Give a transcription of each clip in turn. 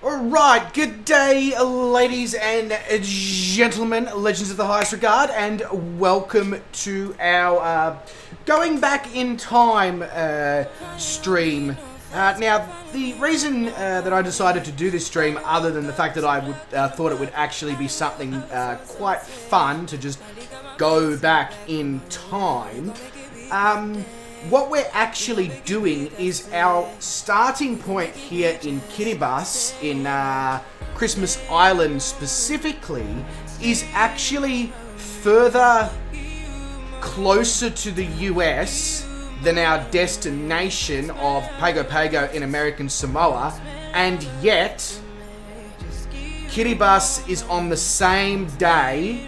Alright, good day, ladies and gentlemen, legends of the highest regard, and welcome to our Going Back in Time stream. Now, the reason that I decided to do this stream, other than the fact that I thought it would actually be something quite fun to just go back in time, what we're actually doing is our starting point here in Kiribati, in Christmas Island specifically, is actually further closer to the US than our destination of Pago Pago in American Samoa, and yet Kiribati is on the same day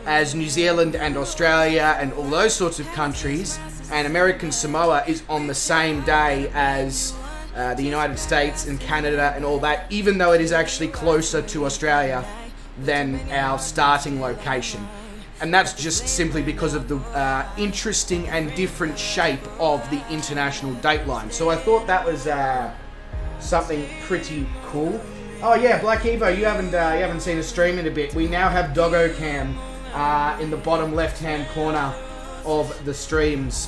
as New Zealand and Australia and all those sorts of countries, and American Samoa is on the same day as the United States and Canada and all that, even though it is actually closer to Australia than our starting location. And that's just simply because of the interesting and different shape of the international dateline. So I thought that was something pretty cool. Oh yeah, Black Evo, you haven't seen a stream in a bit. We now have Doggo Cam in the bottom left-hand corner of the streams,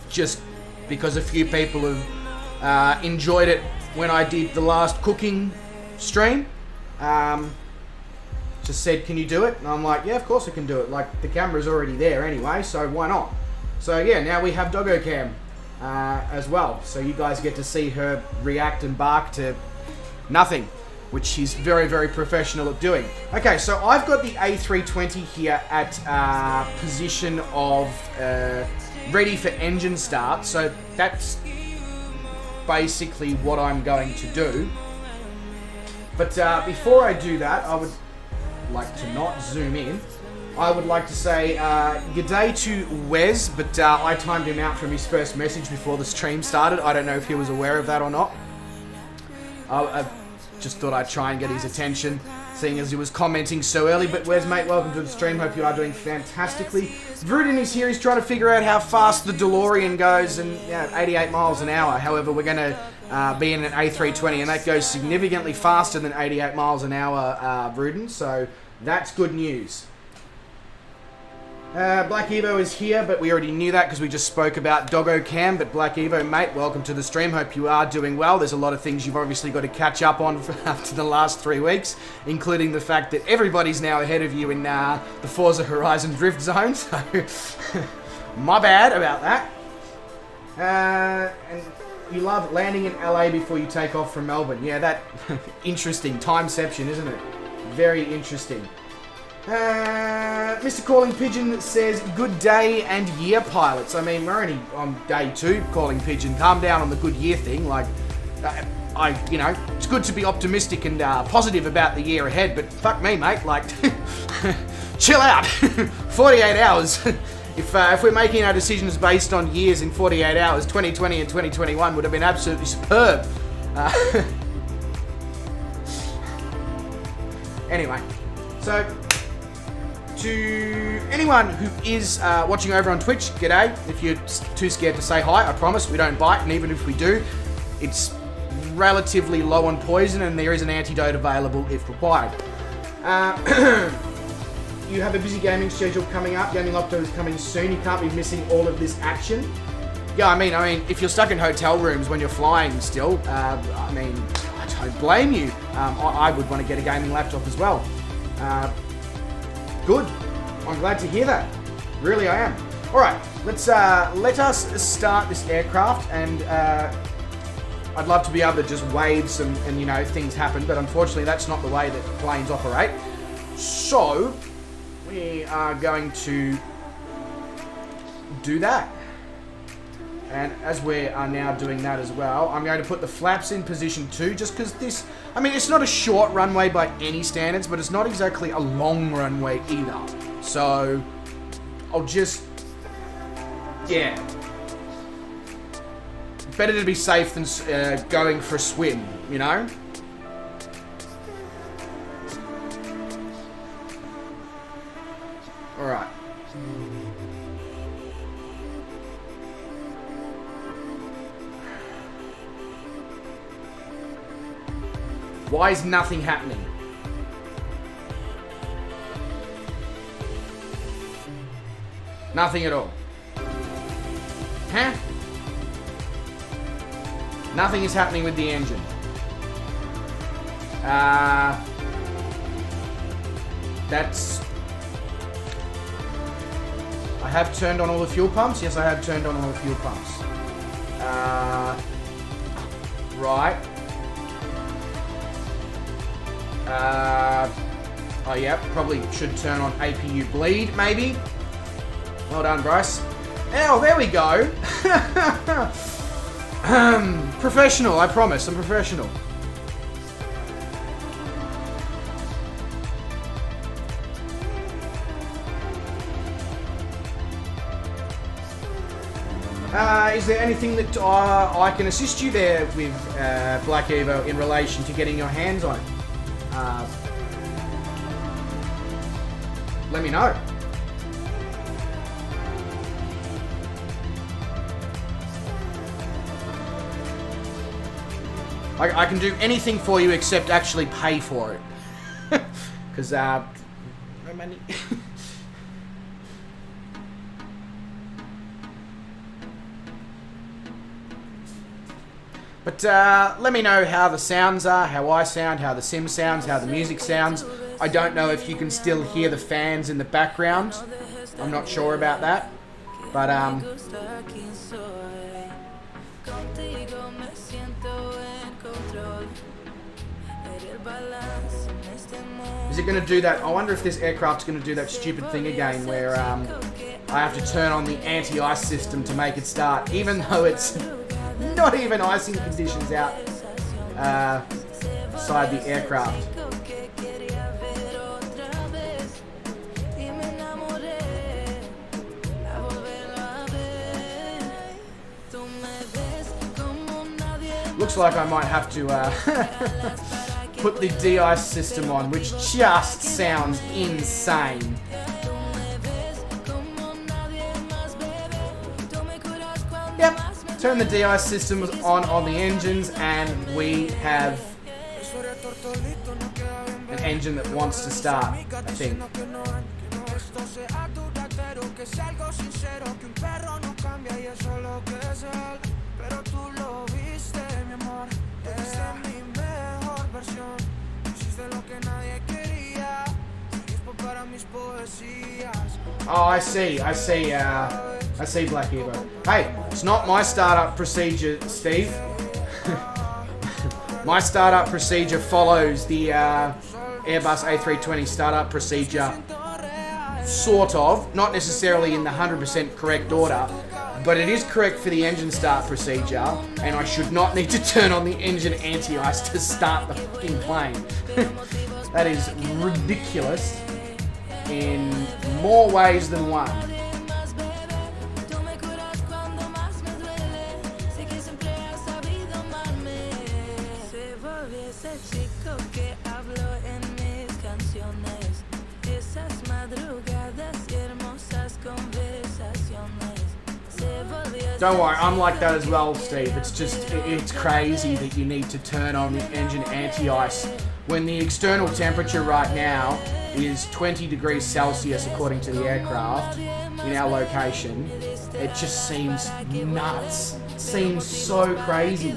just because a few people have enjoyed it when I did the last cooking stream. Just said, can you do it? And I'm like, yeah, of course I can do it. Like, the camera's already there anyway, so why not? So yeah, now we have Doggo Cam as well, so you guys get to see her react and bark to nothing, which she's very, very professional at doing. Okay, so I've got the A320 here at position of ready for engine start. So that's basically what I'm going to do. But before I do that, I would like to not zoom in. I would like to say good day to Wes, but I timed him out from his first message before the stream started. I don't know if he was aware of that or not. I just thought I'd try and get his attention, seeing as he was commenting so early. But Wes, mate, welcome to the stream. Hope you are doing fantastically. Vruden is here. He's trying to figure out how fast the DeLorean goes, and 88 miles an hour. However, we're going to be in an A320, and that goes significantly faster than 88 miles an hour, Vruden. So that's good news. Black Evo is here, but we already knew that because we just spoke about Doggo Cam. But Black Evo, mate, welcome to the stream. Hope you are doing well. There's a lot of things you've obviously got to catch up on after the last 3 weeks, including the fact that everybody's now ahead of you in the Forza Horizon Drift Zone. So, my bad about that. And you love landing in LA before you take off from Melbourne. Yeah, that interesting timeception, isn't it? Very interesting. Mr. Calling Pigeon says, good day and year, pilots. I mean, we're only on day 2, Calling Pigeon. Calm down on the good year thing. Like, it's good to be optimistic and positive about the year ahead, but fuck me, mate. Like, chill out. 48 hours. If we're making our decisions based on years in 48 hours, 2020 and 2021 would have been absolutely superb. Anyway, so to anyone who is watching over on Twitch, g'day. If you're too scared to say hi, I promise we don't bite, and even if we do, it's relatively low on poison, and there is an antidote available if required. You have a busy gaming schedule coming up. Gaming Opto is coming soon. You can't be missing all of this action. Yeah, I mean, if you're stuck in hotel rooms when you're flying still, I don't blame you. I would want to get a gaming laptop as well. Good. I'm glad to hear that. Really, I am. All right, let us start this aircraft, and I'd love to be able to just wave some and things happen, but unfortunately that's not the way that planes operate. So we are going to do that. And as we are now doing that as well, I'm going to put the flaps in position 2, just because this, it's not a short runway by any standards, but it's not exactly a long runway either. So I'll just, yeah. Better to be safe than going for a swim, you know? Alright. Why is nothing happening? Nothing at all. Huh? Nothing is happening with the engine. That's... I have turned on all the fuel pumps. Yes, I have turned on all the fuel pumps. Right. Oh yeah, probably should turn on APU bleed, maybe. Well done, Bryce. Oh, there we go. Professional, I promise. I'm professional. Is there anything that I can assist you there with, Black Evo, in relation to getting your hands on it? Let me know. I can do anything for you except actually pay for it. Because, no money. But let me know how the sounds are, how I sound, how the sim sounds, how the music sounds. I don't know if you can still hear the fans in the background. I'm not sure about that. But, is it going to do that? I wonder if this aircraft's going to do that stupid thing again where I have to turn on the anti-ice system to make it start, even though it's not even icing conditions outside the aircraft. Looks like I might have to put the de-ice system on, which just sounds insane. Yep, turn the de-ice system on the engines, and we have an engine that wants to start, I think. Oh, I see, Black Evo. Hey, it's not my startup procedure, Steve. My startup procedure follows the Airbus A320 startup procedure, sort of, not necessarily in the 100% correct order, but it is correct for the engine start procedure, and I should not need to turn on the engine anti-ice to start the fucking plane. That is ridiculous in more ways than one. Don't worry, I'm like that as well, Steve. It's just, it's crazy that you need to turn on the engine anti-ice when the external temperature right now is 20 degrees Celsius according to the aircraft in our location. It just seems nuts. It seems so crazy.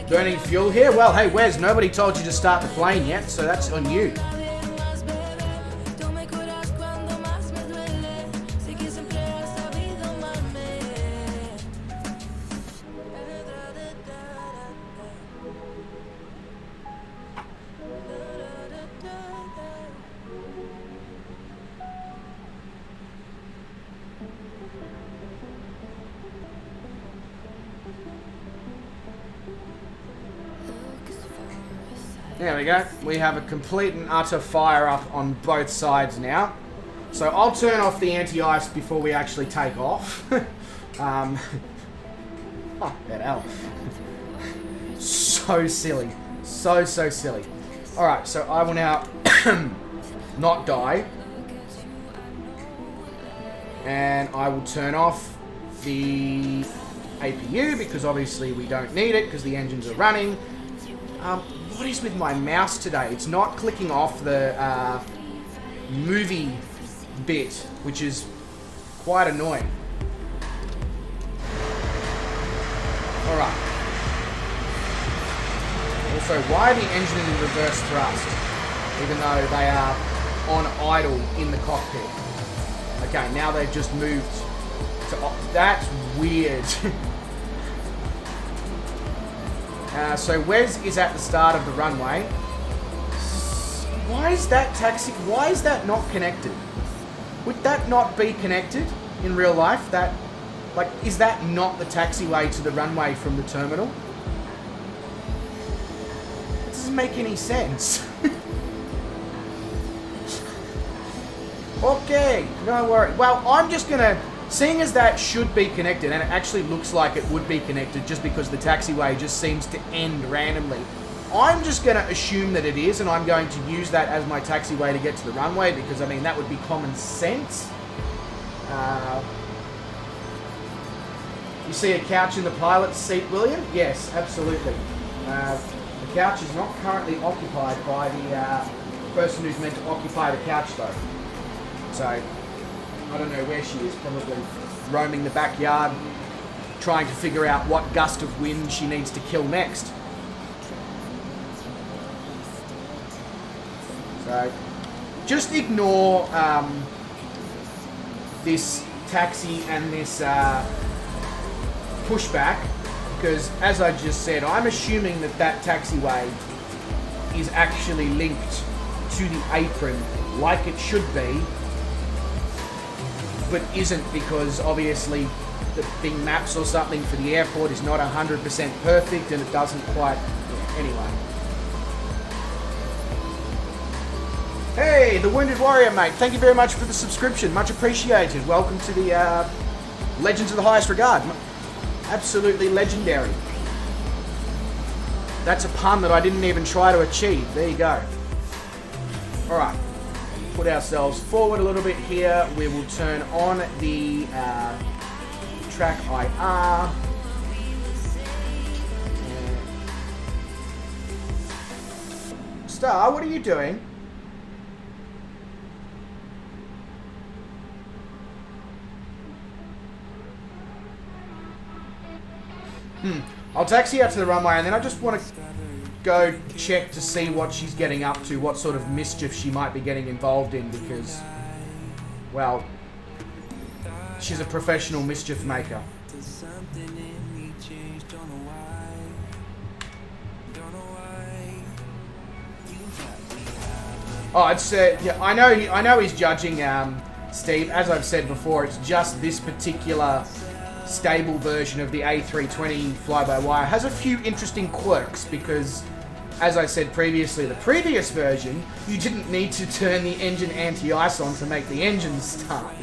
Burning fuel here? Well, hey, Wes, nobody told you to start the plane yet, so that's on you. There we go. We have a complete and utter fire up on both sides now. So I'll turn off the anti-ice before we actually take off. Oh, that hell. So silly. So silly. Alright, so I will now not die. And I will turn off the APU because obviously we don't need it because the engines are running. What is with my mouse today? It's not clicking off the movie bit, which is quite annoying. Alright. Also, why the engine in reverse thrust, even though they are on idle in the cockpit? Okay, now they've just moved to... That's weird. So Wes is at the start of the runway. Why is that taxi... Why is that not connected? Would that not be connected in real life? That... Like, is that not the taxiway to the runway from the terminal? It doesn't make any sense. Okay, no worry. Well, I'm just gonna... Seeing as that should be connected, and it actually looks like it would be connected just because the taxiway just seems to end randomly, I'm just going to assume that it is, and I'm going to use that as my taxiway to get to the runway because, I mean, that would be common sense. You see a couch in the pilot's seat, William? Yes, absolutely. The couch is not currently occupied by the person who's meant to occupy the couch, though. So... I don't know where she is, probably roaming the backyard, trying to figure out what gust of wind she needs to kill next. So, just ignore this taxi and this pushback, because as I just said, I'm assuming that that taxiway is actually linked to the apron like it should be, but isn't because obviously the Bing Maps or something for the airport is not 100% perfect and it doesn't quite... Anyway. Hey, the Wounded Warrior, mate. Thank you very much for the subscription. Much appreciated. Welcome to the Legends of the Highest Regard. Absolutely legendary. That's a pun that I didn't even try to achieve. There you go. Alright. Put ourselves forward a little bit here. We will turn on the track IR. Star, what are you doing? I'll taxi out to the runway and then I just want to go check to see what she's getting up to, what sort of mischief she might be getting involved in because, well, she's a professional mischief maker. Oh, it's yeah, I know he's judging Steve. As I've said before, it's just this particular stable version of the A320 fly-by-wire has a few interesting quirks because, as I said previously, the previous version, you didn't need to turn the engine anti-ice on to make the engine start.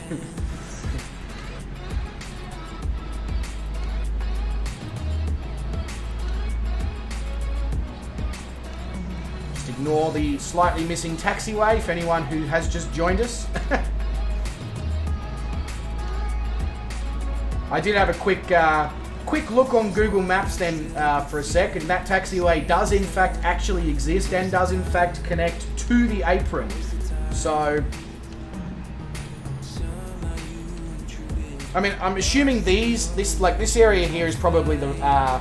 Just nor the slightly missing taxiway for anyone who has just joined us. I did have a quick look on Google Maps then for a sec, and that taxiway does in fact actually exist and does in fact connect to the apron. So, I mean, I'm assuming this area here is probably the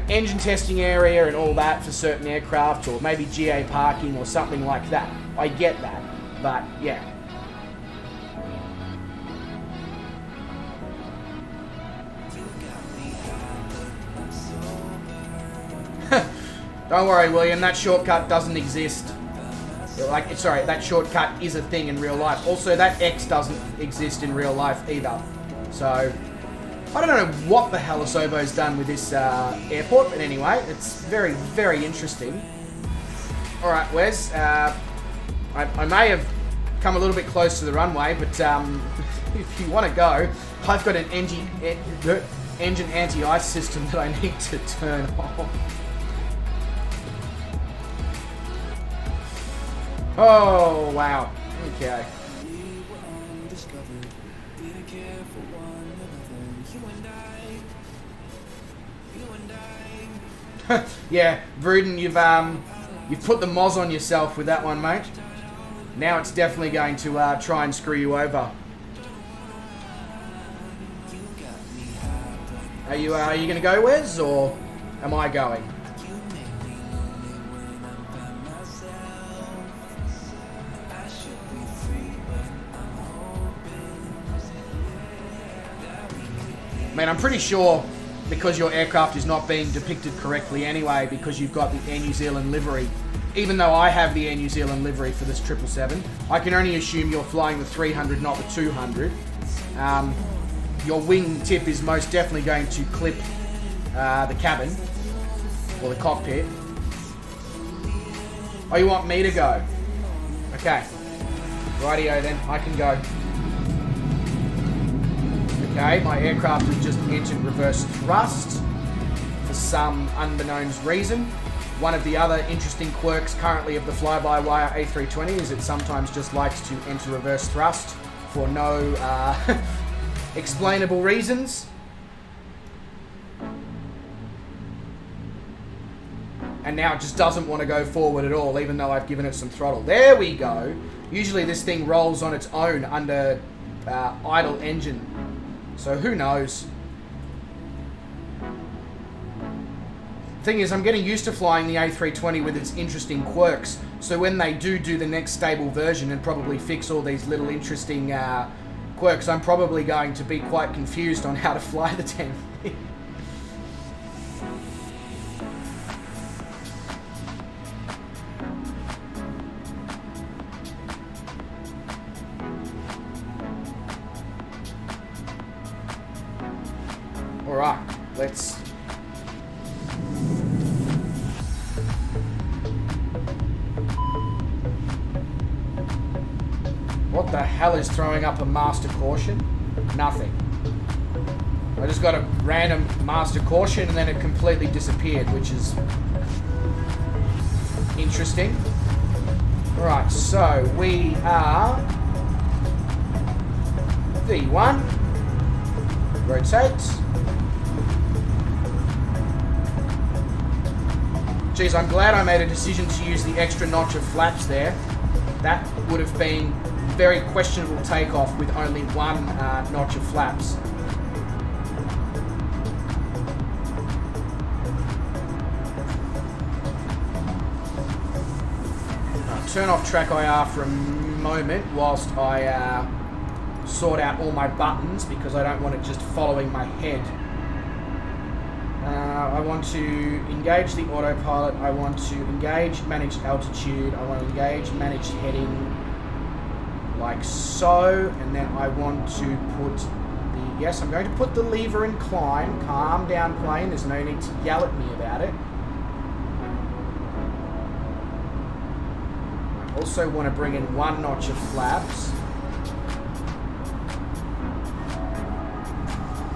engine testing area and all that for certain aircraft, or maybe GA parking or something like that. I get that, but yeah. Don't worry, William, that shortcut doesn't exist. That shortcut is a thing in real life. Also, that X doesn't exist in real life either. So, I don't know what the hell Asobo's done with this airport, but anyway, it's very, very interesting. Alright, Wes, I may have come a little bit close to the runway, but if you want to go, I've got an engine anti-ice system that I need to turn off. Oh, wow. Okay. Yeah, Vruden, you've put the moz on yourself with that one, mate. Now it's definitely going to try and screw you over. Are you going to go, Wes, or am I going? Man, I'm pretty sure because your aircraft is not being depicted correctly anyway, because you've got the Air New Zealand livery. Even though I have the Air New Zealand livery for this 777, I can only assume you're flying the 300, not the 200. Your wing tip is most definitely going to clip the cabin, or the cockpit. Oh, you want me to go? Okay. Rightio then, I can go. Okay, my aircraft has just entered reverse thrust for some unbeknownst reason. One of the other interesting quirks currently of the fly-by-wire A320 is it sometimes just likes to enter reverse thrust for no explainable reasons. And now it just doesn't want to go forward at all, even though I've given it some throttle. There we go. Usually this thing rolls on its own under idle engine. So who knows? Thing is, I'm getting used to flying the A320 with its interesting quirks. So when they do the next stable version and probably fix all these little interesting quirks, I'm probably going to be quite confused on how to fly the damn thing. Alright, let's... What the hell is throwing up a master caution? Nothing. I just got a random master caution and then it completely disappeared, which is interesting. Alright, so we are V1. Rotate. Geez, I'm glad I made a decision to use the extra notch of flaps there. That would have been very questionable takeoff with only one notch of flaps. Turn off track IR for a moment whilst I sort out all my buttons because I don't want it just following my head. I want to engage the autopilot, I want to engage managed altitude, I want to engage managed heading, like so, and then I want to put the, yes, I'm going to put the lever and climb, calm down plane, there's no need to yell at me about it. I also want to bring in one notch of flaps.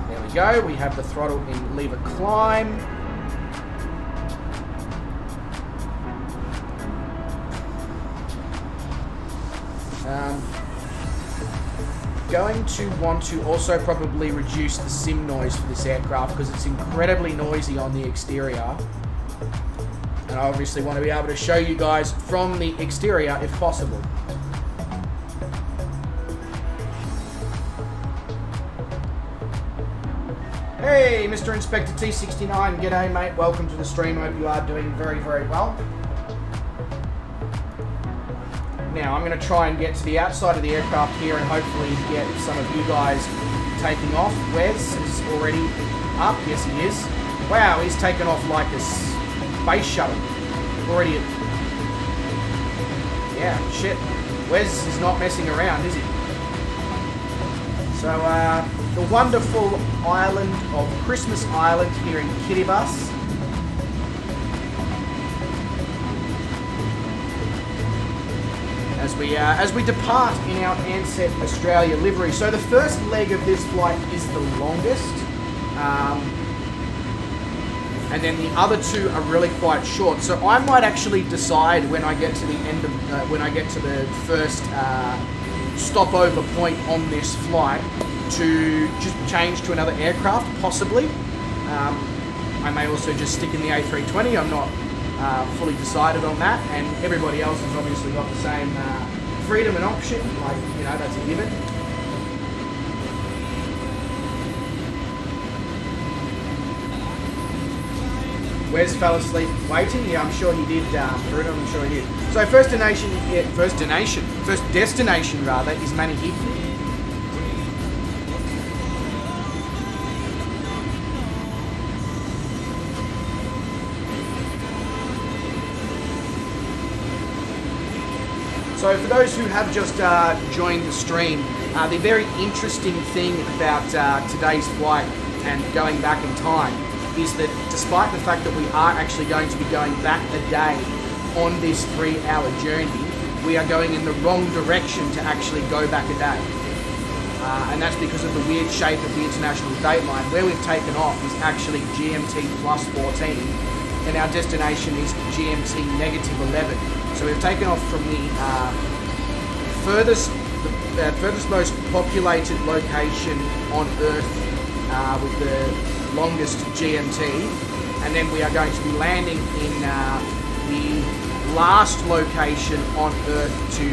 There we go, we have the throttle in lever climb. Going to want to also probably reduce the sim noise for this aircraft because it's incredibly noisy on the exterior. And I obviously want to be able to show you guys from the exterior if possible. Hey, Mr. Inspector T69, g'day mate, welcome to the stream, hope you are doing very, very well. Now, I'm going to try and get to the outside of the aircraft here and hopefully get some of you guys taking off. Wes is already up. Yes, he is. Wow, he's taken off like a space shuttle. Already at... Yeah, shit. Wes is not messing around, is he? So, the wonderful island of Christmas Island here in Kiribati. As we depart in our Ansett Australia livery. So the first leg of this flight is the longest, and then the other two are really quite short. So I might actually decide when I get to the end of when I get to the first stopover point on this flight to just change to another aircraft, possibly. I may also just stick in the A320. I'm not fully decided on that, and everybody else has obviously got the same freedom and option, like, you know, that's a given. Wes fell asleep waiting? Yeah, I'm sure he did, Bruno, I'm sure he did. So first destination rather, is Manihiki. So for those who have just joined the stream, the very interesting thing about today's flight and going back in time is that despite the fact that we are actually going to be going back a day on this 3-hour journey, we are going in the wrong direction to actually go back a day. And that's because of the weird shape of the international date line. Where we've taken off is actually GMT plus 14, and our destination is GMT negative 11. So we've taken off from the furthest most populated location on Earth with the longest GMT, and then we are going to be landing in the last location on Earth to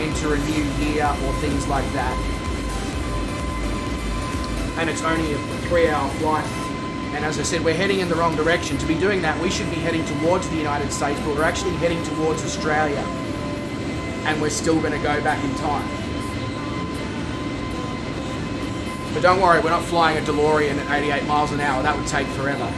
enter a new year or things like that. And it's only a 3-hour flight. And as I said, we're heading in the wrong direction. To be doing that, we should be heading towards the United States, but we're actually heading towards Australia. And we're still going to go back in time. But don't worry, we're not flying a DeLorean at 88 miles an hour. That would take forever.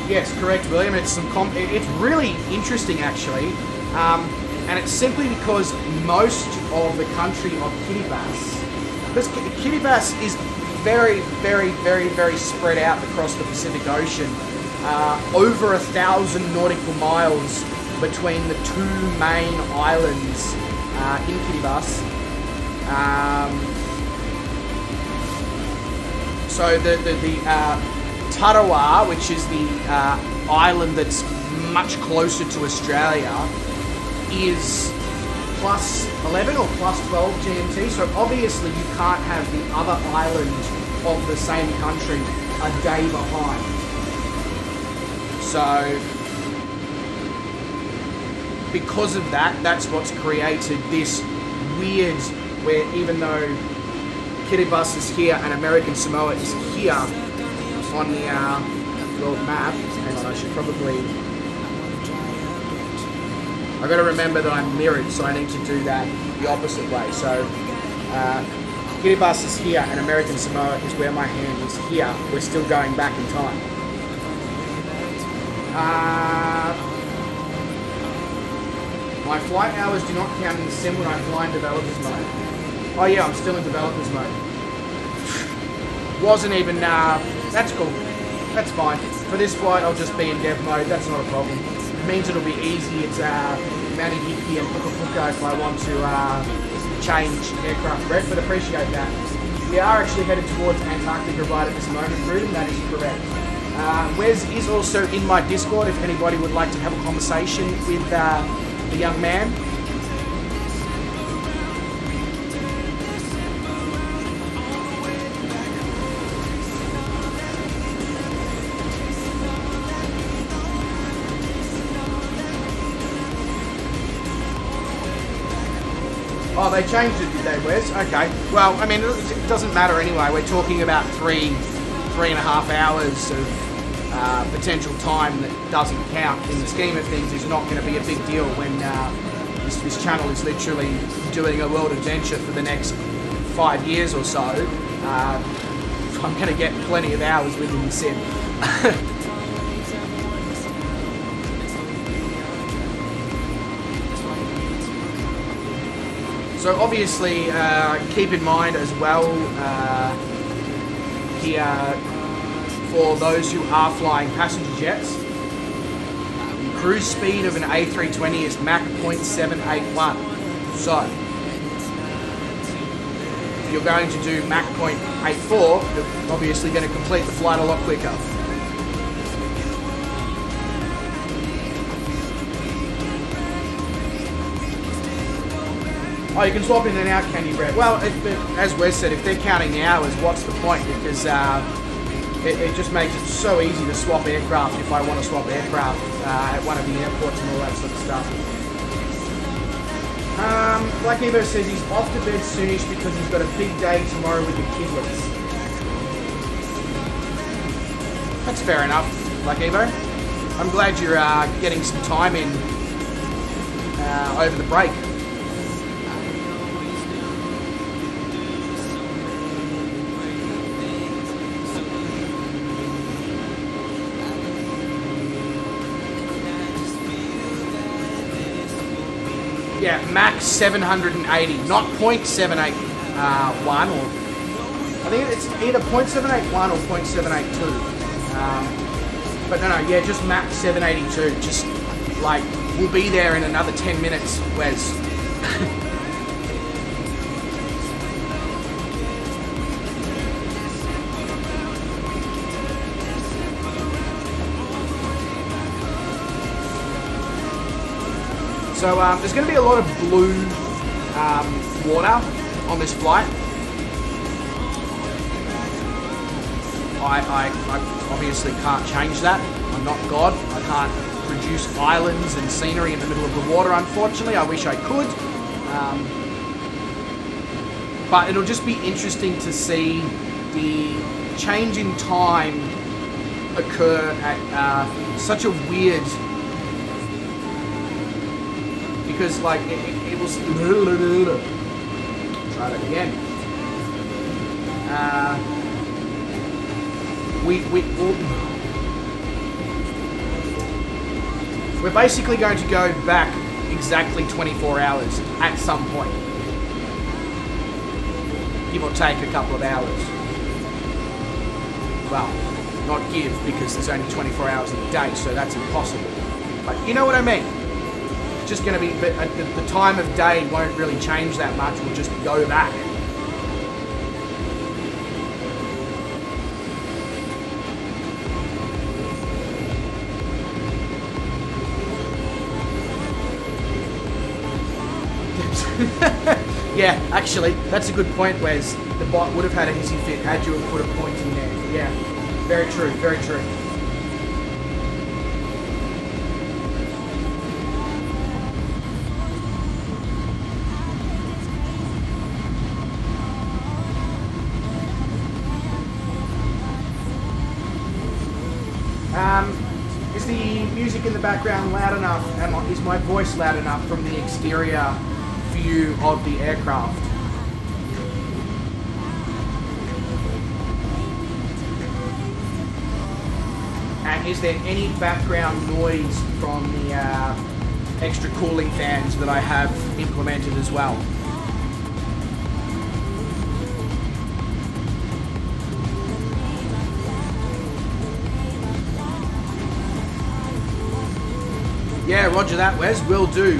Yes, correct, William. It's it's really interesting, actually, and it's simply because most of the country of Kiribati, because Kiribati is very, very, very, very spread out across the Pacific Ocean, over 1,000 nautical miles between the two main islands in Kiribati. So the Tarawa, which is the island that's much closer to Australia, is plus 11 or plus 12 GMT. So obviously you can't have the other island of the same country a day behind. So because of that, that's what's created this weird, where even though Kiribati is here and American Samoa is here on the world map. Hang on, I should probably... I've got to remember that I'm mirrored, so I need to do that the opposite way. So, Kiribati is here and American Samoa is where my hand is here. We're still going back in time. My flight hours do not count in the sim when I fly in developers mode. Oh yeah, I'm still in developers mode. Wasn't even... that's cool. That's fine. For this flight, I'll just be in dev mode. That's not a problem. It means it'll be easy. It's Manihiki and Puka Puka if I want to change aircraft rep, but appreciate that. We are actually headed towards Antarctica right at this moment, Ruben. That is correct. Wes is also in my Discord if anybody would like to have a conversation with the young man. Oh, they changed it, did they, Wes? Okay. Well, I mean, it doesn't matter anyway. We're talking about three and a half hours of potential time that doesn't count. In the scheme of things, it's not going to be a big deal when this channel is literally doing a world adventure for the next 5 years or so. I'm going to get plenty of hours within the sim. So obviously, keep in mind as well here, for those who are flying passenger jets, the cruise speed of an A320 is Mach 0.781. So, if you're going to do Mach 0.84, you're obviously going to complete the flight a lot quicker. Oh, you can swap in and out, can you, Brett? Well, as Wes said, if they're counting the hours, what's the point? Because it just makes it so easy to swap aircraft if I want to swap aircraft at one of the airports and all that sort of stuff. Black Evo says he's off to bed soonish because he's got a big day tomorrow with the kidlets. That's fair enough, Black Evo. I'm glad you're getting some time in over the break. Yeah, max 780, not 0.781 or I think it's either 0.781 or 0.782. But no, yeah, just max 782. Just like we'll be there in another 10 minutes, Wes. So there's going to be a lot of blue water on this flight. I obviously can't change that. I'm not God. I can't produce islands and scenery in the middle of the water, unfortunately. I wish I could. But it'll just be interesting to see the change in time occur at such a weird... Because like it was try that again. We're basically going to go back exactly 24 hours at some point, give or take a couple of hours. Well, not give, because there's only 24 hours in a day, so that's impossible. But you know what I mean. Just going to be, but the time of day won't really change that much. We'll just go back. Yeah, actually, that's a good point, Wes. The bot would have had a hissy fit had you have put a point in there. Yeah, very true, very true. Is the music in the background loud enough, and is my voice loud enough from the exterior view of the aircraft? And is there any background noise from the extra cooling fans that I have implemented as well? Yeah, roger that, Wes. Will do.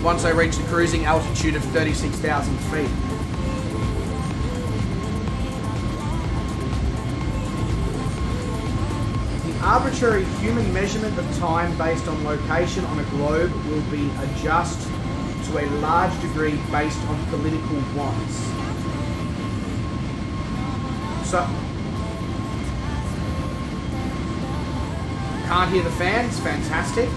Once I reach the cruising altitude of 36,000 feet. arbitrary human measurement of time based on location on a globe will be adjusted to a large degree based on political wants. So, can't hear the fans, fantastic.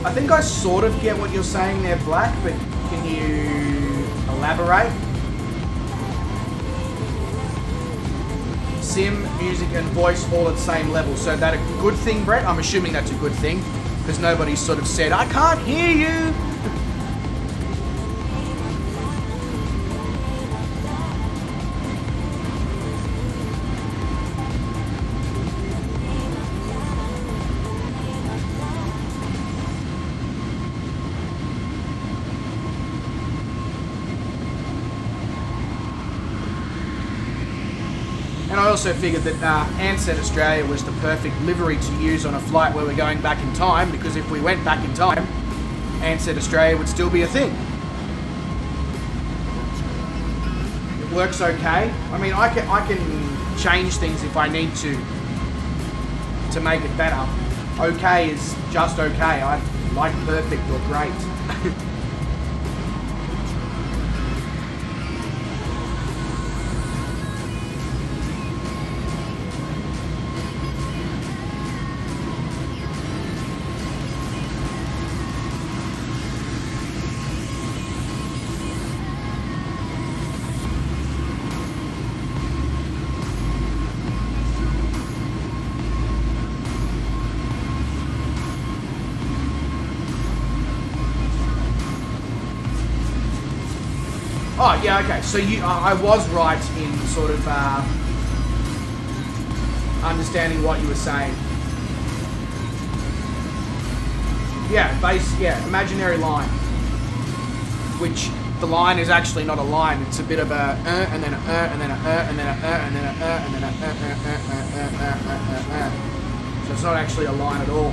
I think I sort of get what you're saying there, Black, but can you elaborate? Sim, music and voice all at the same level. So that a good thing, Brett? I'm assuming that's a good thing, because nobody's sort of said, I can't hear you! And I also figured that Ansett Australia was the perfect livery to use on a flight where we're going back in time, because if we went back in time, Ansett Australia would still be a thing. It works okay. I mean, I can change things if I need to make it better. Okay is just okay. I like perfect or great. Oh, yeah, okay. So I was right in sort of understanding what you were saying. Yeah, imaginary line. Which the line is actually not a line. It's a bit of a and then a and then a and then a and then a and then a. So it's not actually a line at all.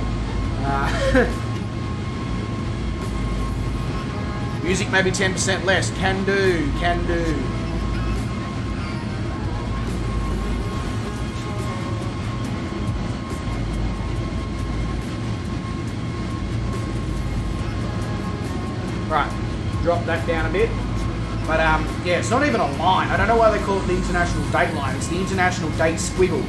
Music maybe 10% less. Can do, can do. Right, drop that down a bit. But yeah, it's not even a line. I don't know why they call it the International Date Line. It's the International Date Squiggle.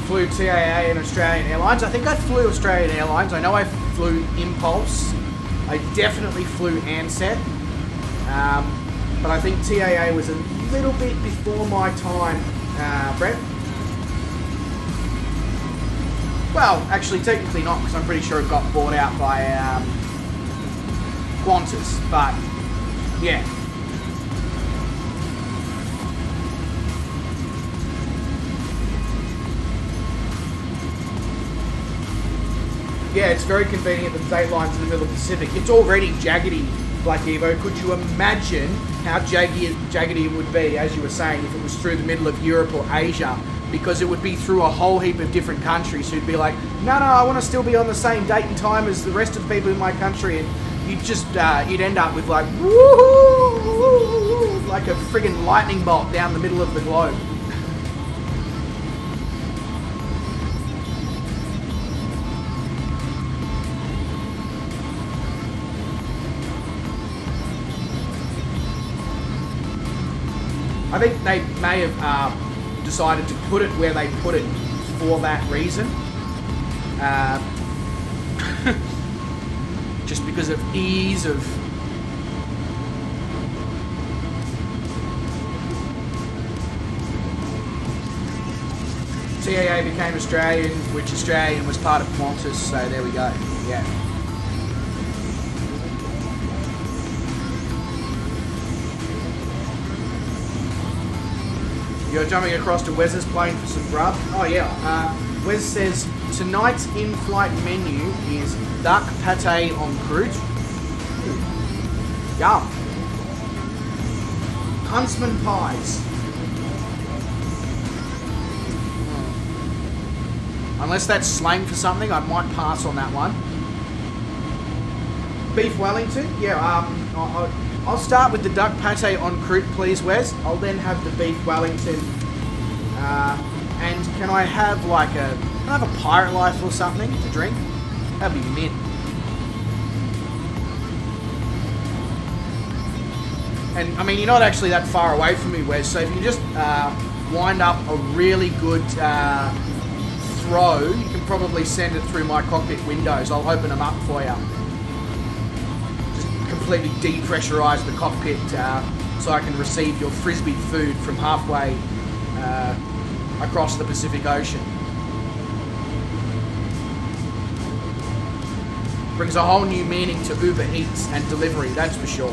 Flew TAA and Australian Airlines. I think I flew Australian Airlines. I know I flew Impulse. I definitely flew Ansett. But I think TAA was a little bit before my time, Brett. Well, actually, technically not, because I'm pretty sure it got bought out by Qantas. But, yeah. Yeah, it's very convenient that the date line's in the middle of the Pacific. It's already jaggedy, Black Evo. Could you imagine how jaggedy it would be, as you were saying, if it was through the middle of Europe or Asia? Because it would be through a whole heap of different countries who'd be like, no, I want to still be on the same date and time as the rest of the people in my country. And you'd just, you'd end up with like, woo, like a friggin' lightning bolt down the middle of the globe. I think they may have decided to put it where they put it for that reason. Just because of ease of... TAA became Australian, which Australian was part of Qantas, so there we go. Yeah. You're jumping across to Wes's plane for some grub. Oh yeah. Wes says tonight's in-flight menu is duck pate en croûte. Yum. Huntsman pies. Unless that's slang for something, I might pass on that one. Beef Wellington, yeah. I'll start with the duck pate en croûte, please, Wes. I'll then have the beef Wellington. And can I have a Pirate Life or something to drink? That'd be mint. And I mean, you're not actually that far away from me, Wes. So if you just wind up a really good throw, you can probably send it through my cockpit windows. I'll open them up for you. Just completely depressurize the cockpit so I can receive your frisbee food from halfway across the Pacific Ocean. Brings a whole new meaning to Uber Eats and delivery, that's for sure.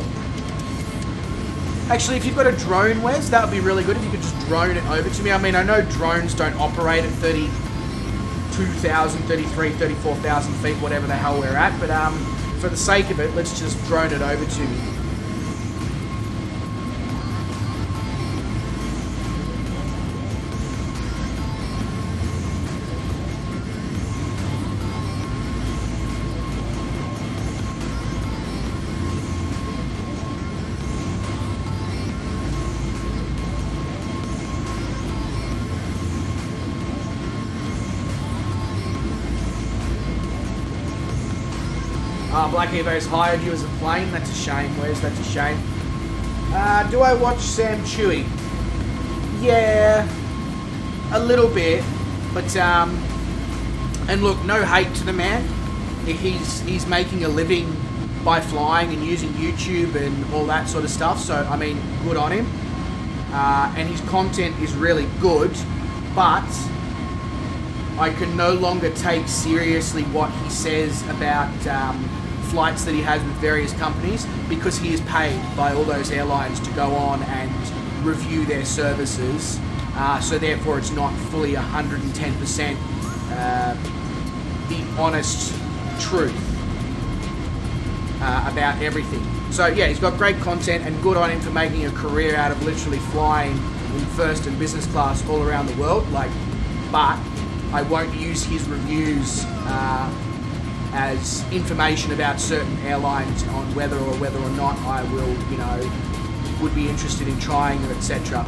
Actually, if you've got a drone, Wes, that would be really good if you could just drone it over to me. I mean, I know drones don't operate at 32,000, 33,000, 34,000 feet, whatever the hell we're at, but for the sake of it, let's just drone it over to me. Black Evo's hired you as a plane. That's a shame, Wes. That's a shame. Do I watch Sam Chewy? Yeah, a little bit. But, and look, no hate to the man. He's making a living by flying and using YouTube and all that sort of stuff. So, I mean, good on him. And his content is really good. But I can no longer take seriously what he says about flights that he has with various companies because he is paid by all those airlines to go on and review their services. So therefore it's not fully 110% the honest truth about everything. So yeah, he's got great content and good on him for making a career out of literally flying in first and business class all around the world. But I won't use his reviews as information about certain airlines on whether or not I will, would be interested in trying them, etc.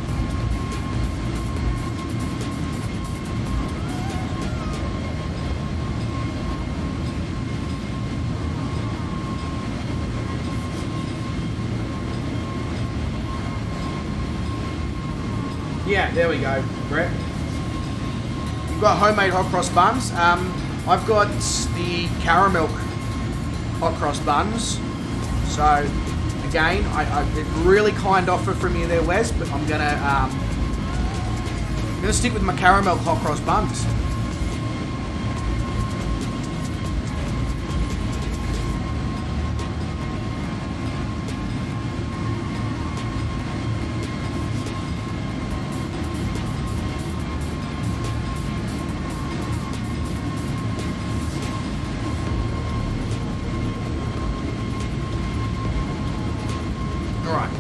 Yeah, there we go, Brett. You've got homemade hot cross buns. I've got the caramel hot cross buns. So, again, I really kind offer from you there, Wes, but I'm gonna stick with my caramel hot cross buns.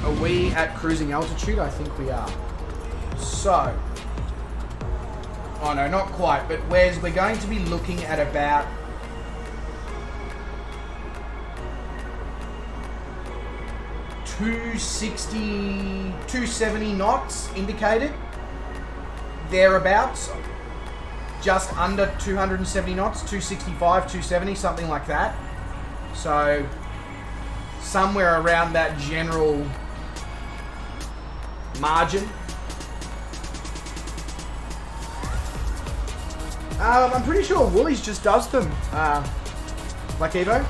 Are we at cruising altitude? I think we are. So, oh no, not quite, but we're going to be looking at about 260, 270 knots indicated, thereabouts, just under 270 knots, 265, 270, something like that. So, somewhere around that general margin. I'm pretty sure Woolies just does them, like Evo.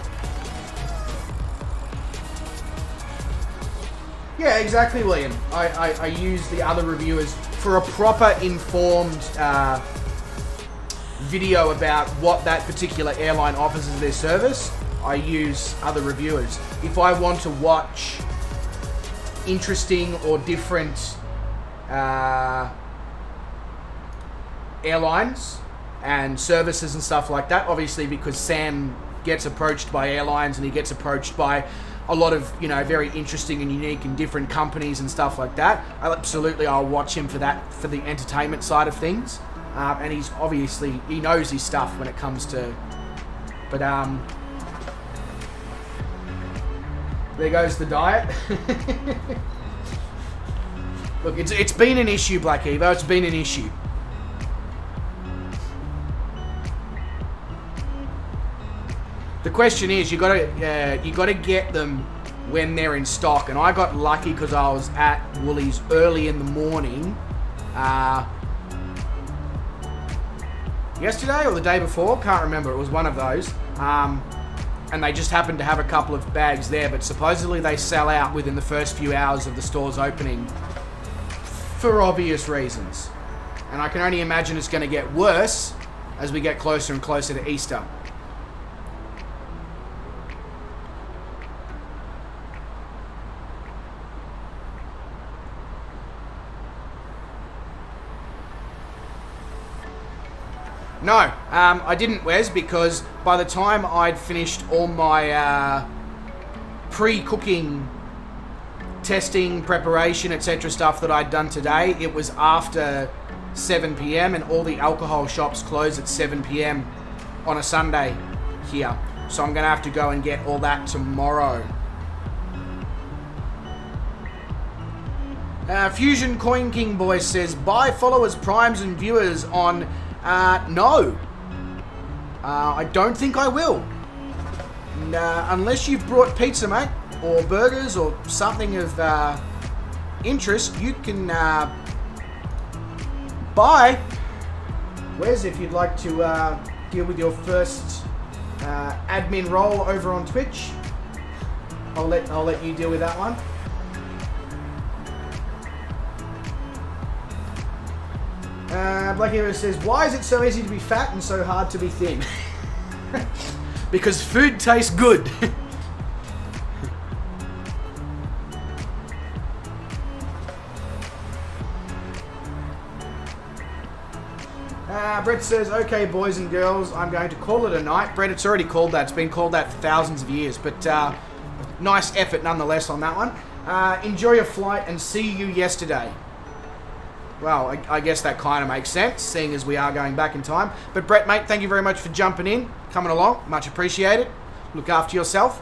Yeah, exactly, William. I use the other reviewers for a proper informed video about what that particular airline offers as their service. I use other reviewers. If I want to watch interesting or different airlines and services and stuff like that, obviously because Sam gets approached by airlines and he gets approached by a lot of, very interesting and unique and different companies and stuff like that. I'll watch him for that, for the entertainment side of things. and he's obviously, he knows his stuff when it comes to, but there goes the diet. Look, it's been an issue, Black Evo, it's been an issue. The question is, you gotta get them when they're in stock, and I got lucky because I was at Woolies early in the morning, yesterday or the day before, can't remember, it was one of those, and they just happened to have a couple of bags there, but supposedly they sell out within the first few hours of the stores opening for obvious reasons, and I can only imagine it's going to get worse as we get closer and closer to Easter. No, I didn't, Wes, because by the time I'd finished all my pre-cooking, testing, preparation, etc. stuff that I'd done today, it was after 7 p.m. and all the alcohol shops close at 7 p.m. on a Sunday here. So I'm going to have to go and get all that tomorrow. Fusion Coin King Boy says, buy followers, primes and viewers on... no. I don't think I will. Unless you've brought pizza, mate, or burgers, or something of interest, you can buy. Wes, if you'd like to deal with your first admin role over on Twitch, I'll let you deal with that one. Black Hero says, why is it so easy to be fat and so hard to be thin? Because food tastes good. Brett says, okay, boys and girls, I'm going to call it a night. Brett, it's already called that. It's been called that for thousands of years, but nice effort nonetheless on that one. Enjoy your flight and see you yesterday. Well, I guess that kind of makes sense, seeing as we are going back in time. But Brett, mate, thank you very much for jumping in, coming along. Much appreciated. Look after yourself.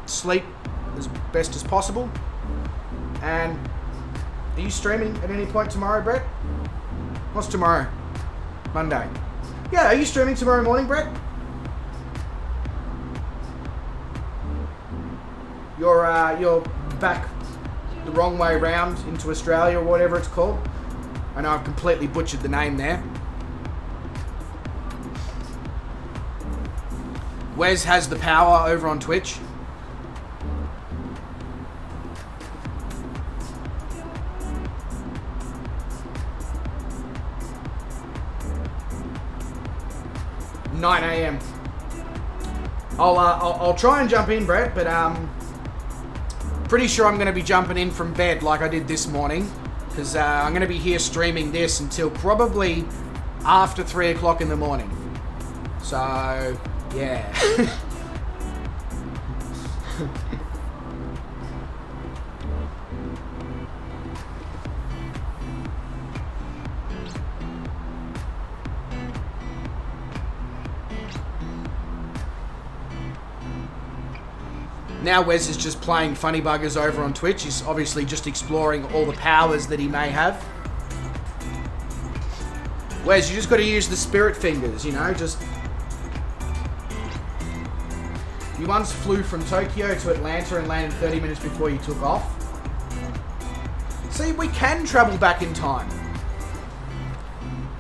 Sleep as best as possible. And are you streaming at any point tomorrow, Brett? What's tomorrow? Monday. Yeah, are you streaming tomorrow morning, Brett? You're back the wrong way round into Australia or whatever it's called. I know I've completely butchered the name there. Wes has the power over on Twitch. (9 a.m) I'll try and jump in, Brett, but pretty sure I'm going to be jumping in from bed like I did this morning, because I'm going to be here streaming this until probably after 3 o'clock in the morning. So, yeah. Now Wes is just playing funny buggers over on Twitch. He's obviously just exploring all the powers that he may have. Wes, you just got to use the spirit fingers, you know, just... You once flew from Tokyo to Atlanta and landed 30 minutes before you took off. See, we can travel back in time.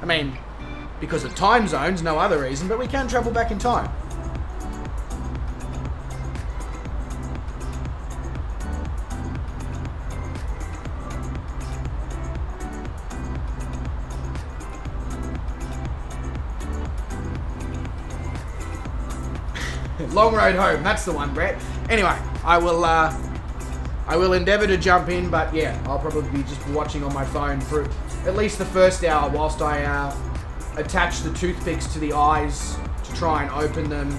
I mean, because of time zones, no other reason, but we can travel back in time. Long road home, that's the one, Brett. Anyway, I will endeavour to jump in, but yeah, I'll probably be just watching on my phone for at least the first hour whilst I attach the toothpicks to the eyes to try and open them.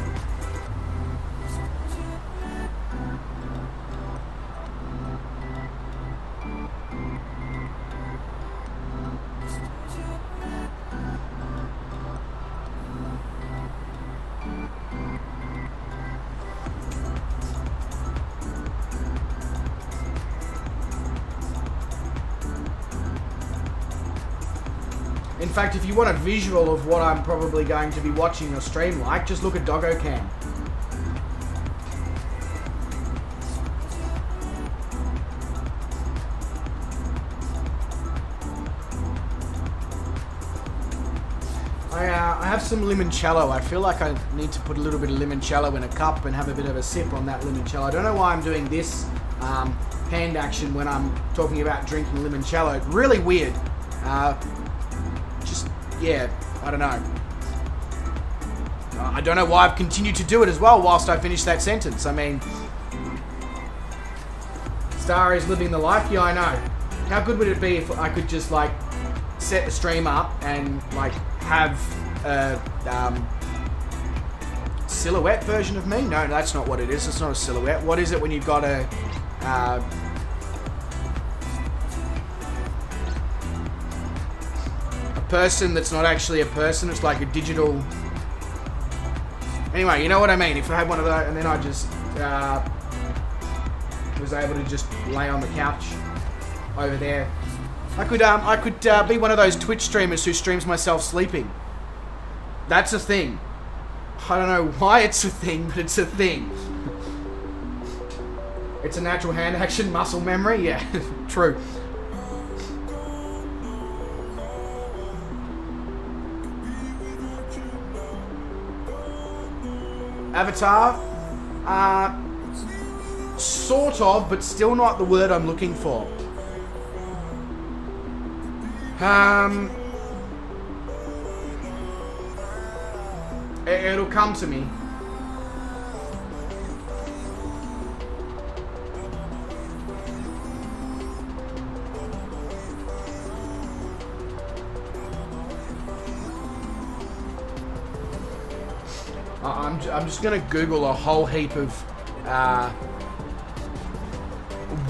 In fact, if you want a visual of what I'm probably going to be watching your stream like, just look at Doggo Cam. I have some limoncello. I feel like I need to put a little bit of limoncello in a cup and have a bit of a sip on that limoncello. I don't know why I'm doing this hand action when I'm talking about drinking limoncello. Really weird. Yeah, I don't know. I don't know why I've continued to do it as well whilst I finish that sentence. I mean, Star is living the life. Yeah, I know. How good would it be if I could just like set the stream up and like have a silhouette version of me? No, that's not what it is. It's not a silhouette. What is it when you've got a person that's not actually a person? It's like a digital... Anyway, you know what I mean. If I had one of those and then I just was able to just lay on the couch over there. I could be one of those Twitch streamers who streams myself sleeping. That's a thing. I don't know why it's a thing, but it's a thing. It's a natural hand action, muscle memory. Yeah, true. Avatar? Sort of, but still not the word I'm looking for. It'll come to me. I'm just gonna Google a whole heap of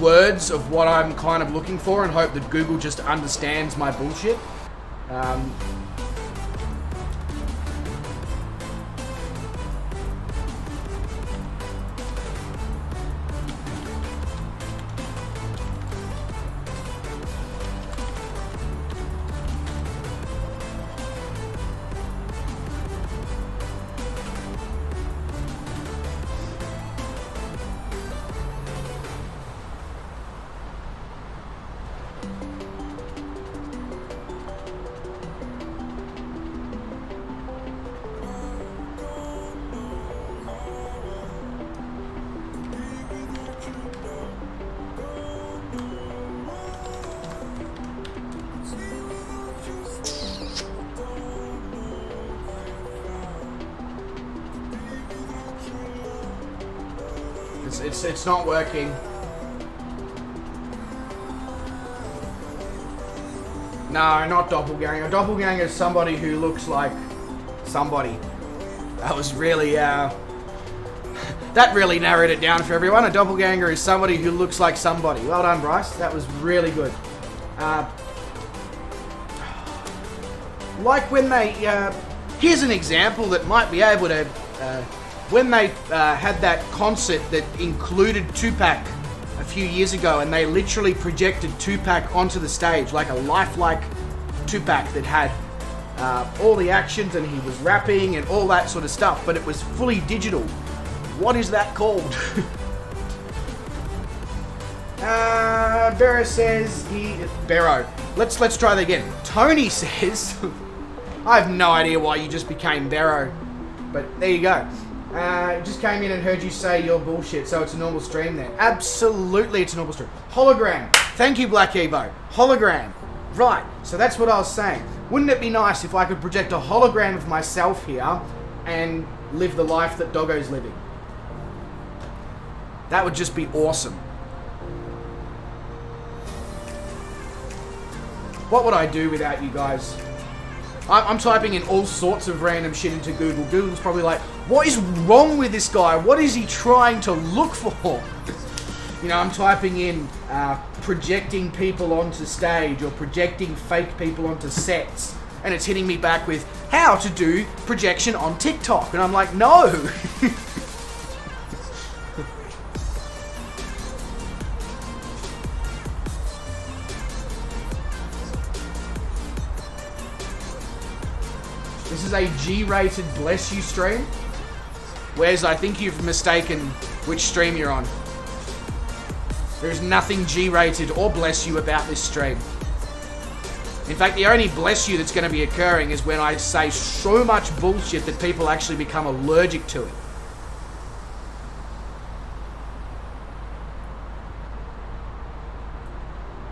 words of what I'm kind of looking for and hope that Google just understands my bullshit. It's not working. No, not doppelganger. Doppelganger is somebody who looks like somebody. That was really, that really narrowed it down for everyone. A doppelganger is somebody who looks like somebody. Well done, Bryce. That was really good. Like when they, here's an example that might be able to, when they had that concert that included Tupac a few years ago, and they literally projected Tupac onto the stage, like a lifelike Tupac that had all the actions and he was rapping and all that sort of stuff, but it was fully digital. What is that called? Barrow says Barrow. Let's try that again. Tony says, I have no idea why you just became Barrow, but there you go. Just came in and heard you say your bullshit, so it's a normal stream then. Absolutely, it's a normal stream. Hologram. Thank you, Black Evo. Hologram. Right, so that's what I was saying. Wouldn't it be nice if I could project a hologram of myself here and live the life that Doggo's living? That would just be awesome. What would I do without you guys? I'm typing in all sorts of random shit into Google. Google's probably like, what is wrong with this guy? What is he trying to look for? You know, I'm typing in projecting people onto stage or projecting fake people onto sets, and it's hitting me back with how to do projection on TikTok. And I'm like, no! This is a G-rated bless you stream. Wes, I think you've mistaken which stream you're on. There's nothing G-rated or bless you about this stream. In fact, the only bless you that's going to be occurring is when I say so much bullshit that people actually become allergic to it.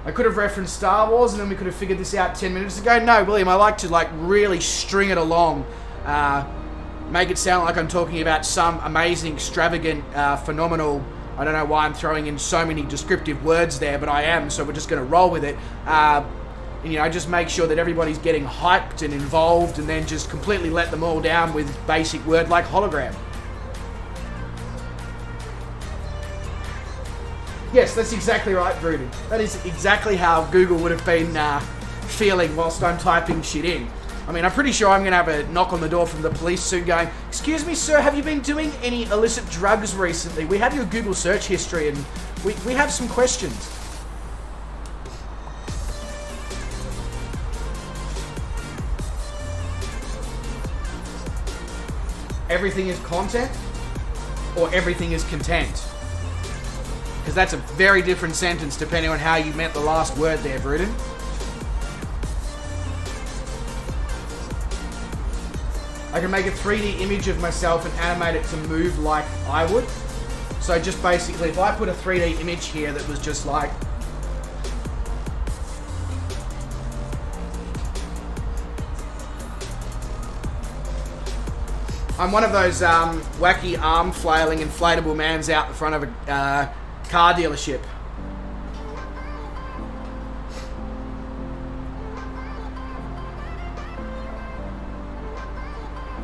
I could have referenced Star Wars and then we could have figured this out 10 minutes ago. No, William, I like to really string it along. Make it sound like I'm talking about some amazing, extravagant, phenomenal... I don't know why I'm throwing in so many descriptive words there, but I am, so we're just going to roll with it. Just make sure that everybody's getting hyped and involved and then just completely let them all down with basic word like hologram. Yes, that's exactly right, Broody. That is exactly how Google would have been feeling whilst I'm typing shit in. I mean, I'm pretty sure I'm going to have a knock on the door from the police soon going, "Excuse me, sir, have you been doing any illicit drugs recently? We have your Google search history and we have some questions." Everything is content or everything is content? Because that's a very different sentence depending on how you meant the last word there, Bruden. I can make a 3D image of myself and animate it to move like I would. So just basically, if I put a 3D image here that was just like... I'm one of those wacky arm flailing inflatable mans out the front of a car dealership.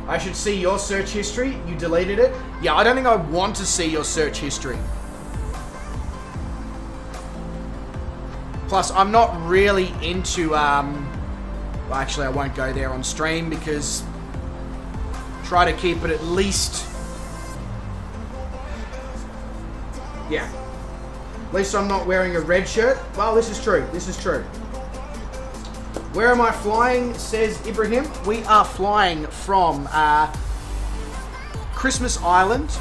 I should see your search history. You deleted it. Yeah, I don't think I want to see your search history. Plus, I'm not really into... well, actually, I won't go there on stream because... Try to keep it at least... Yeah. At least I'm not wearing a red shirt. Well, this is true. This is true. Where am I flying, says Ibrahim? We are flying from Christmas Island,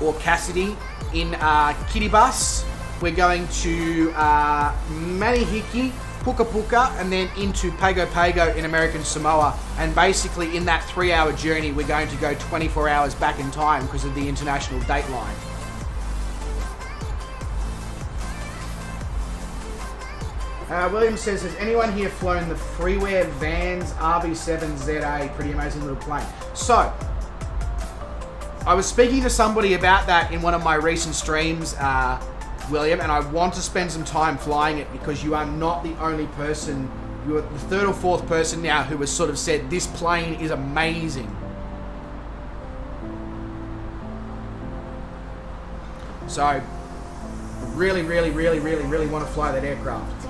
or Cassidy, in Kiribati. We're going to Manihiki, Puka Puka, and then into Pago Pago in American Samoa. And basically in that 3-hour journey, we're going to go 24 hours back in time because of the international date line. William says, has anyone here flown the Freeware Vans RB7ZA? Pretty amazing little plane. So, I was speaking to somebody about that in one of my recent streams, William, and I want to spend some time flying it because you are not the only person, you're the third or fourth person now who has sort of said, this plane is amazing. So, I really want to fly that aircraft.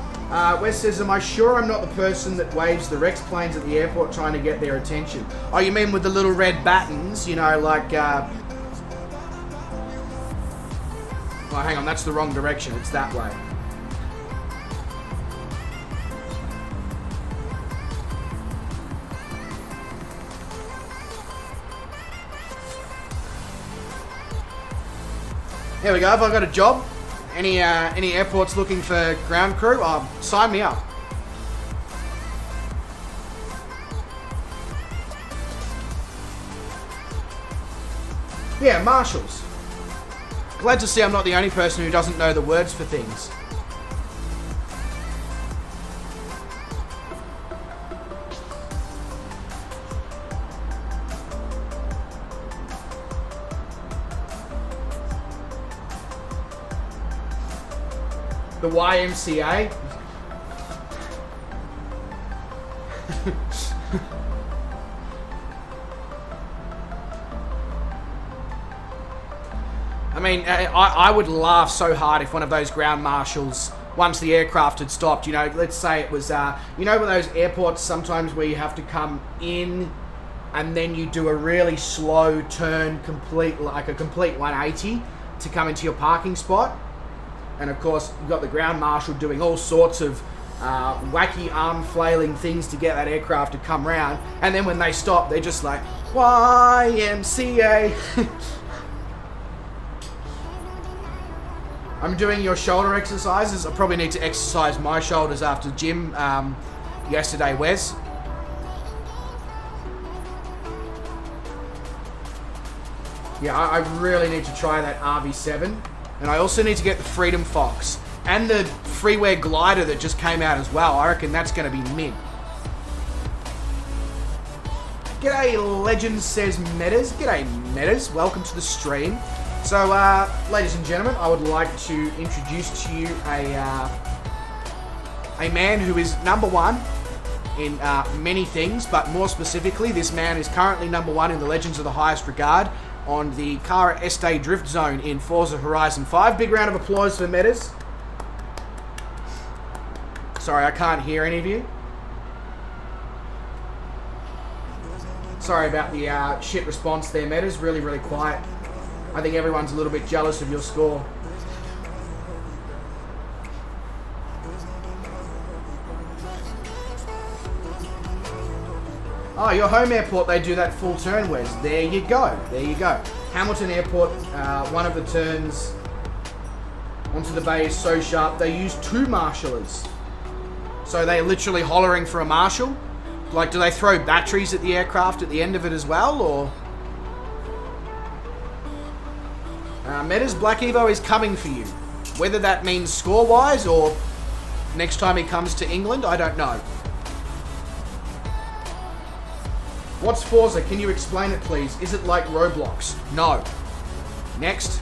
Wes says, am I sure I'm not the person that waves the Rex planes at the airport trying to get their attention? Oh, you mean with the little red buttons, you know, like... Oh, hang on, that's the wrong direction. It's that way. Here we go. Have I got a job? Any airports looking for ground crew? Oh, sign me up. Yeah, marshals. Glad to see I'm not the only person who doesn't know the words for things. The YMCA. I mean, I would laugh so hard if one of those ground marshals, once the aircraft had stopped, you know, let's say it was, you know, with those airports sometimes where you have to come in and then you do a really slow turn, like a complete 180 to come into your parking spot. And of course, you've got the ground marshal doing all sorts of wacky arm flailing things to get that aircraft to come round, and then when they stop, they're just like, YMCA. I'm doing your shoulder exercises. I probably need to exercise my shoulders after gym yesterday, Wes. Yeah, I really need to try that RV7. And I also need to get the Freedom Fox. And the freeware glider that just came out as well. I reckon that's going to be mint. G'day, Legend says Metas. G'day, Metas. Welcome to the stream. So, ladies and gentlemen, I would like to introduce to you a man who is number one in many things, but more specifically, this man is currently number one in the Legends of the Highest Regard on the Cara Este Drift Zone in Forza Horizon 5. Big round of applause for Metas. Sorry, I can't hear any of you. Sorry about the shit response there, Metas. Really, really quiet. I think everyone's a little bit jealous of your score. Oh, your home airport, they do that full turn, Wes. There you go. There you go. Hamilton Airport, one of the turns onto the bay is so sharp, they use two marshallers. So they're literally hollering for a marshal. Like, do they throw batteries at the aircraft at the end of it as well, or... Meta's Black Evo is coming for you. Whether that means score-wise or next time he comes to England, I don't know. What's Forza? Can you explain it, please? Is it like Roblox? No. Next.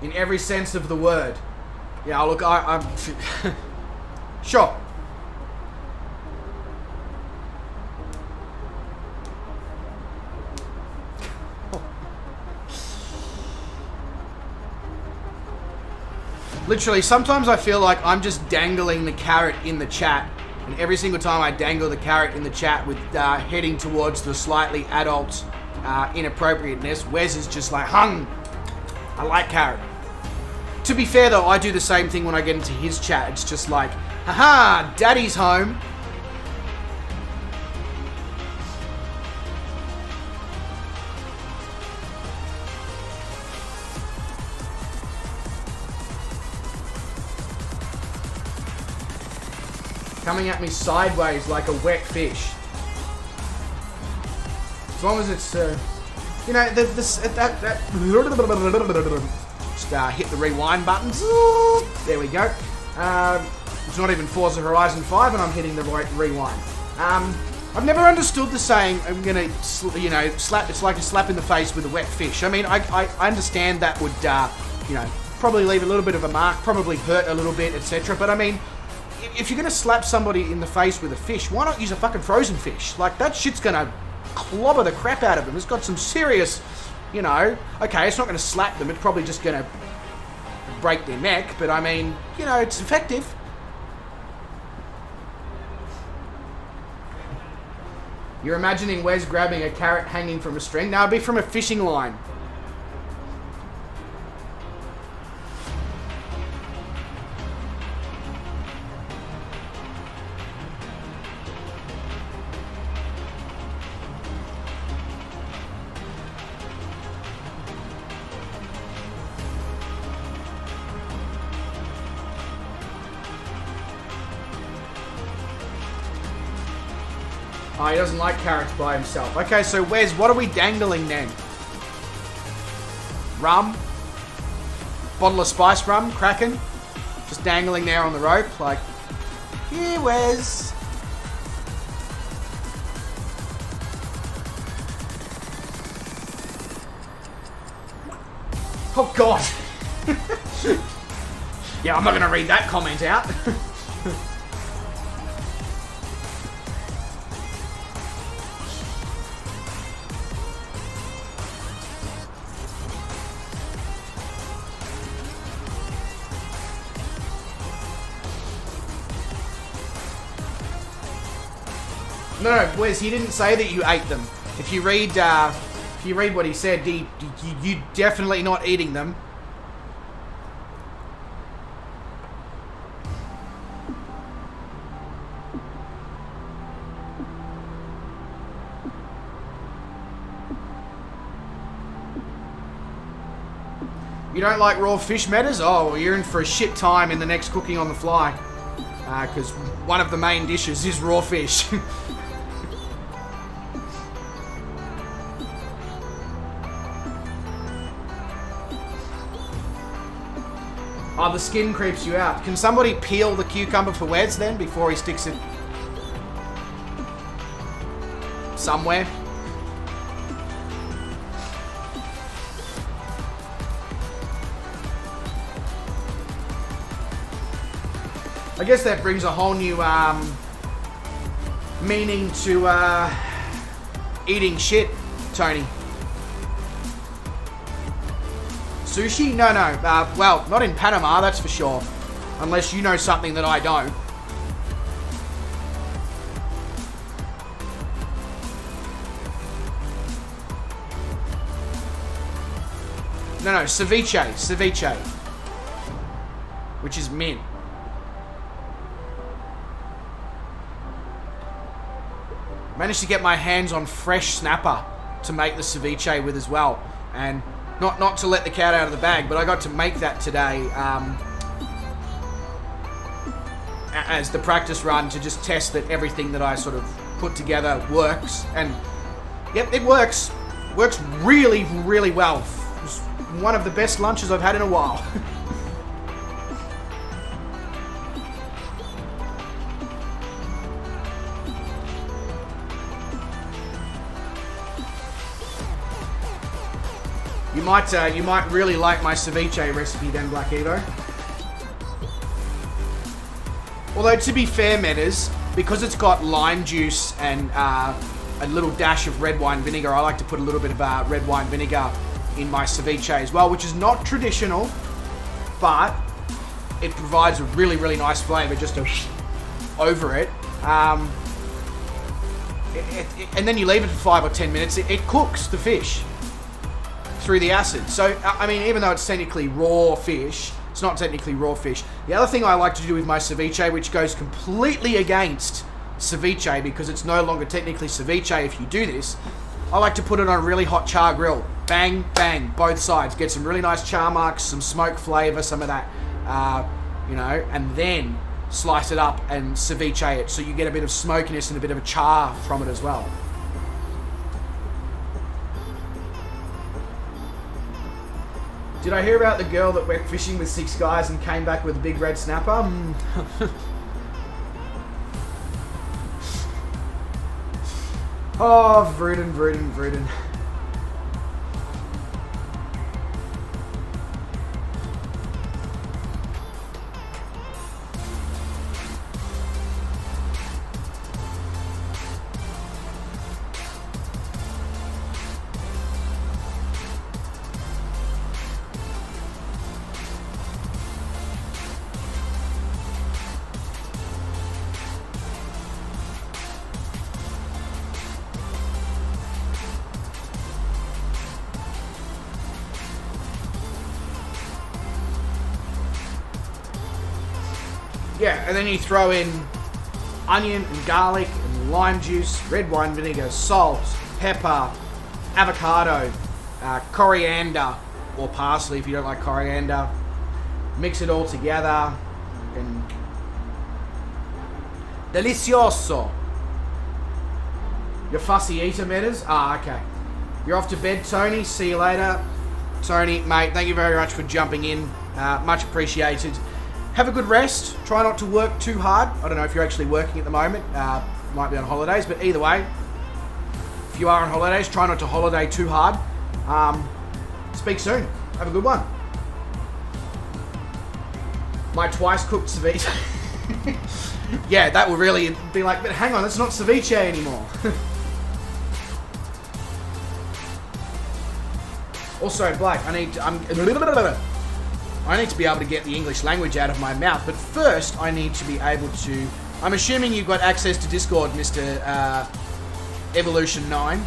In every sense of the word. Yeah, look, I'm... Sure. Literally, sometimes I feel like I'm just dangling the carrot in the chat, and every single time I dangle the carrot in the chat with heading towards the slightly adult inappropriateness, Wes is just like, hung. I like carrot. To be fair though, I do the same thing when I get into his chat. It's just like, haha, daddy's home. Coming at me sideways like a wet fish. As long as it's, you know, just hit the rewind buttons. There we go. It's not even Forza Horizon 5 and I'm hitting the right rewind. I've never understood the saying, I'm gonna, you know, slap, it's like a slap in the face with a wet fish. I mean, I understand that would, you know, probably leave a little bit of a mark, probably hurt a little bit, etc. But I mean, if you're gonna slap somebody in the face with a fish, why not use a fucking frozen fish? Like, that shit's gonna clobber the crap out of them. It's got some serious, you know, okay, it's not gonna slap them, it's probably just gonna break their neck, but I mean, you know, it's effective. You're imagining Wes grabbing a carrot hanging from a string? No, it'd be from a fishing line. Oh, he doesn't like carrots by himself. Okay, so Wes, what are we dangling then? Rum? Bottle of spice rum? Kraken? Just dangling there on the rope, like, here, Wes. Oh, God. Yeah, I'm not going to read that comment out. No, Wes, he didn't say that you ate them. If you read what he said, you definitely not eating them. You don't like raw fish, Metas? Oh, well, you're in for a shit time in the next Cooking on the Fly. Because one of the main dishes is raw fish. Oh, the skin creeps you out. Can somebody peel the cucumber for Wes then before he sticks it somewhere? I guess that brings a whole new meaning to eating shit, Tony. Sushi? No. Well, not in Panama, that's for sure. Unless you know something that I don't. No, ceviche. Which is mint. Managed to get my hands on fresh snapper to make the ceviche with as well. And not to let the cat out of the bag, but I got to make that today as the practice run to just test that everything that I sort of put together works. And yep, it works. Works really, really well. It's one of the best lunches I've had in a while. You might really like my ceviche recipe then, Black Evo. Although, to be fair, Metas, because it's got lime juice and a little dash of red wine vinegar, I like to put a little bit of red wine vinegar in my ceviche as well, which is not traditional, but it provides a really, really nice flavour just over it. And then you leave it for 5 or 10 minutes. It cooks the fish through the acid. So, I mean, even though it's technically raw fish, it's not technically raw fish. The other thing I like to do with my ceviche, which goes completely against ceviche because it's no longer technically ceviche if you do this, I like to put it on a really hot char grill. Bang, bang, both sides. Get some really nice char marks, some smoke flavour, some of that, and then slice it up and ceviche it so you get a bit of smokiness and a bit of a char from it as well. Did I hear about the girl that went fishing with 6 guys and came back with a big red snapper? Oh, Vruden. Yeah, and then you throw in onion and garlic and lime juice, red wine vinegar, salt, pepper, avocado, coriander, or parsley if you don't like coriander. Mix it all together. And delicioso. You're fussy eater, Metas? Ah, okay. You're off to bed, Tony. See you later. Tony, mate, thank you very much for jumping in. Much appreciated. Have a good rest. Try not to work too hard. I don't know if you're actually working at the moment. Might be on holidays, but either way, if you are on holidays, try not to holiday too hard. Speak soon. Have a good one. My twice cooked ceviche. Yeah, that will really be like, but hang on, it's not ceviche anymore. Also, Black, I need to be able to get the English language out of my mouth, but first I need to be able to I'm assuming you've got access to Discord, Mr. Evolution 9.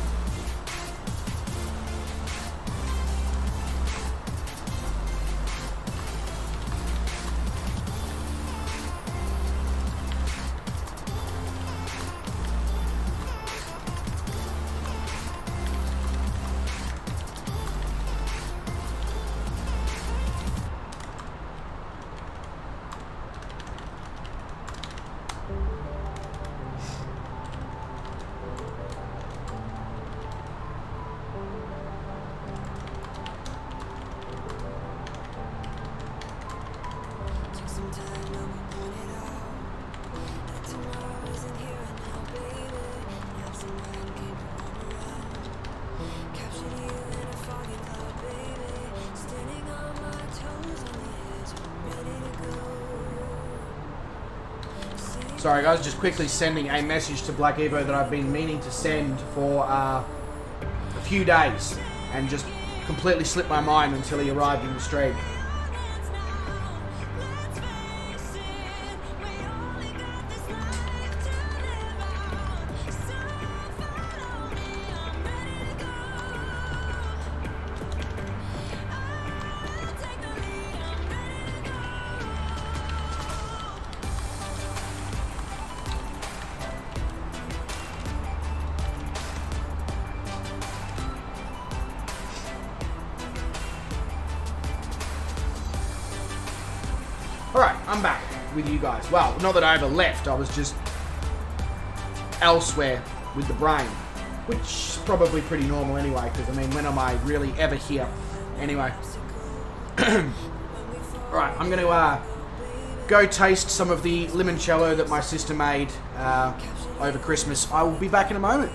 Sorry guys, just quickly sending a message to Black Evo that I've been meaning to send for a few days and just completely slipped my mind until he arrived in the stream. Alright, I'm back with you guys. Well, not that I ever left, I was just elsewhere with the brain. Which is probably pretty normal anyway, because, I mean, when am I really ever here? Anyway. Alright, I'm going to go taste some of the limoncello that my sister made over Christmas. I will be back in a moment.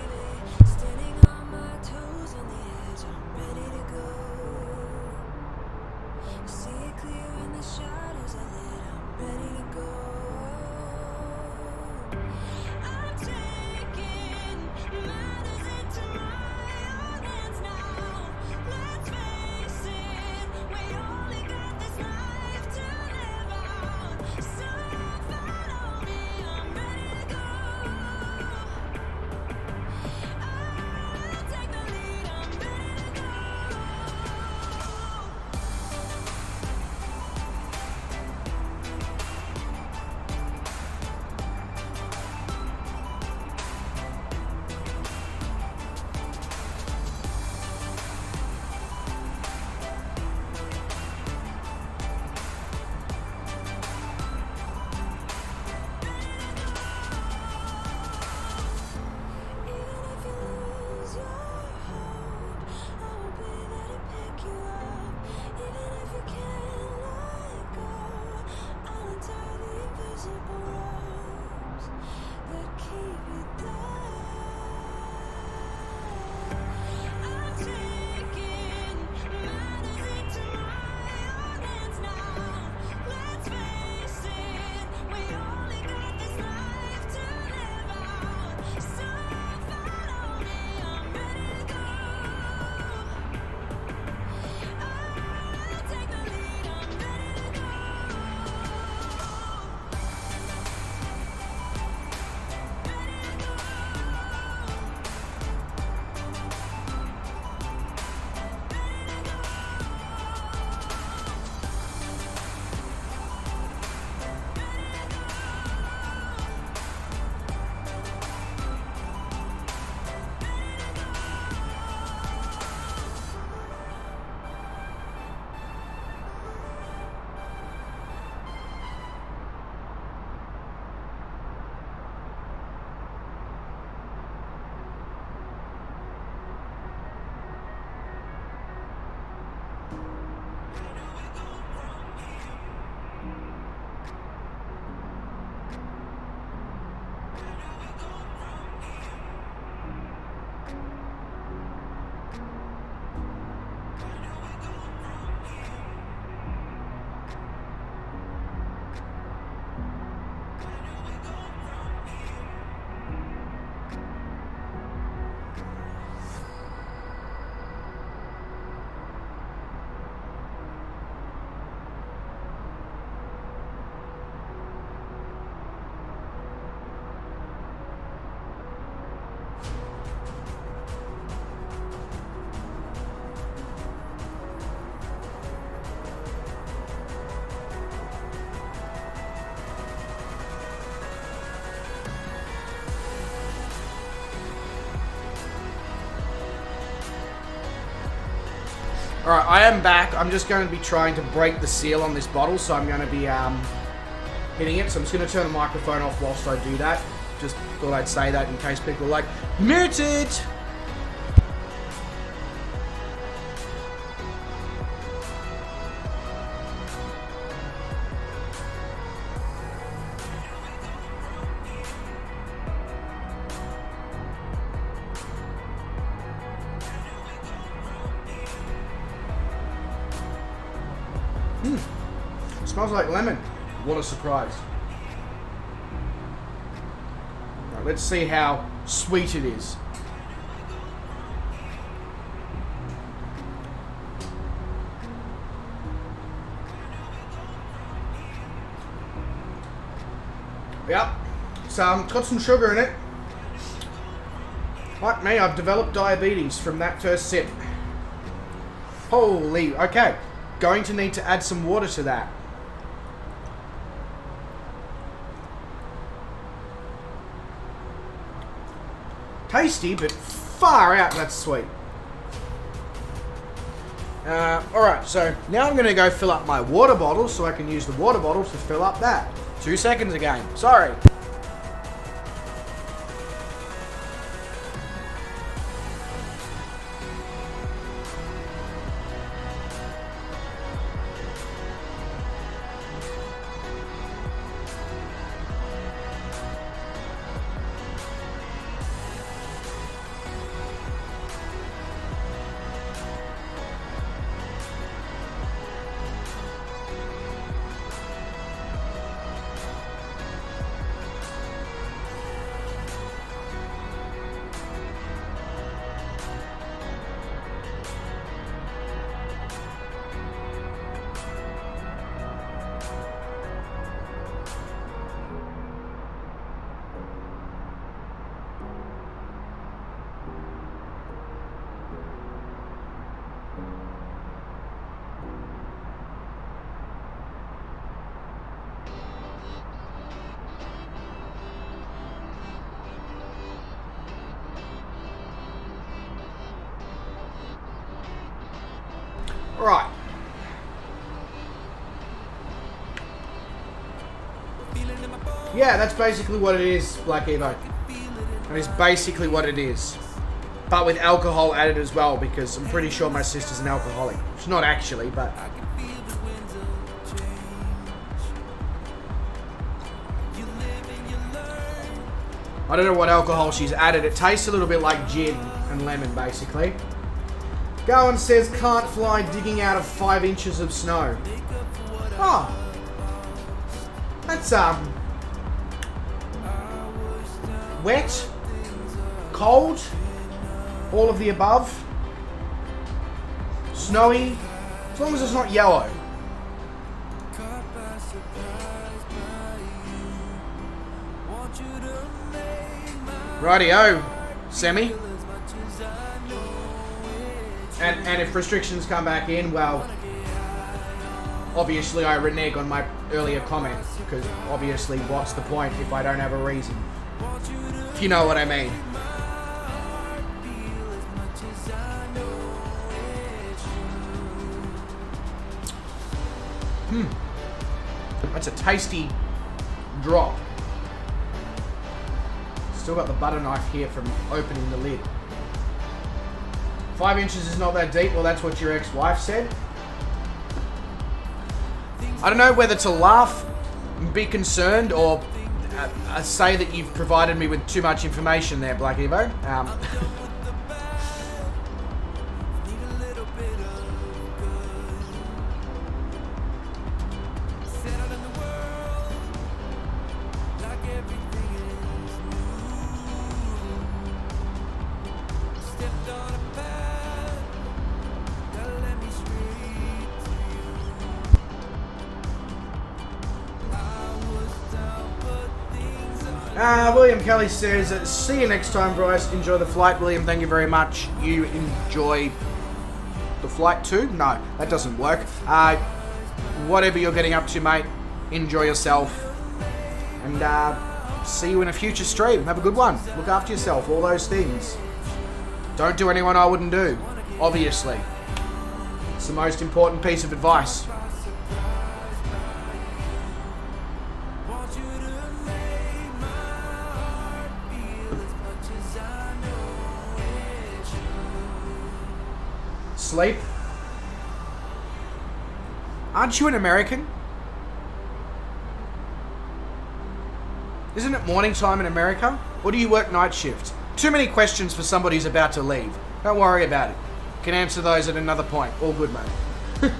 Alright, I am back. I'm just going to be trying to break the seal on this bottle, so I'm going to be hitting it. So I'm just going to turn the microphone off whilst I do that. Just thought I'd say that in case people are like, muted! Smells like lemon. What a surprise. Right, let's see how sweet it is. Yep. So it's got some sugar in it. Like me, I've developed diabetes from that first sip. Holy, okay. Going to need to add some water to that. Tasty, but far out that's sweet. Alright, so now I'm going to go fill up my water bottle so I can use the water bottle to fill up that. 2 seconds again. Sorry. Right. Yeah, that's basically what it is, Black Evo. That is basically what it is. But with alcohol added as well, because I'm pretty sure my sister's an alcoholic. She's not actually, but... I don't know what alcohol she's added. It tastes a little bit like gin and lemon, basically. Gowan says, can't fly digging out of 5 inches of snow. Oh. That's, wet, cold, all of the above, snowy, as long as it's not yellow. Rightio, Semi. And if restrictions come back in, well, obviously I renege on my earlier comment, because obviously what's the point if I don't have a reason? If you know what I mean. That's a tasty drop. Still got the butter knife here from opening the lid. 5 inches is not that deep. Well, that's what your ex-wife said. I don't know whether to laugh, be concerned, or say that you've provided me with too much information there, Black Evo. William Kelly says, see you next time, Bryce. Enjoy the flight. William, thank you very much. You enjoy the flight too? No, that doesn't work. Whatever you're getting up to, mate, enjoy yourself. And see you in a future stream. Have a good one. Look after yourself. All those things. Don't do anyone I wouldn't do, obviously. It's the most important piece of advice. Sleep? Aren't you an American? Isn't it morning time in America? Or do you work night shift? Too many questions for somebody who's about to leave. Don't worry about it. Can answer those at another point. All good, mate.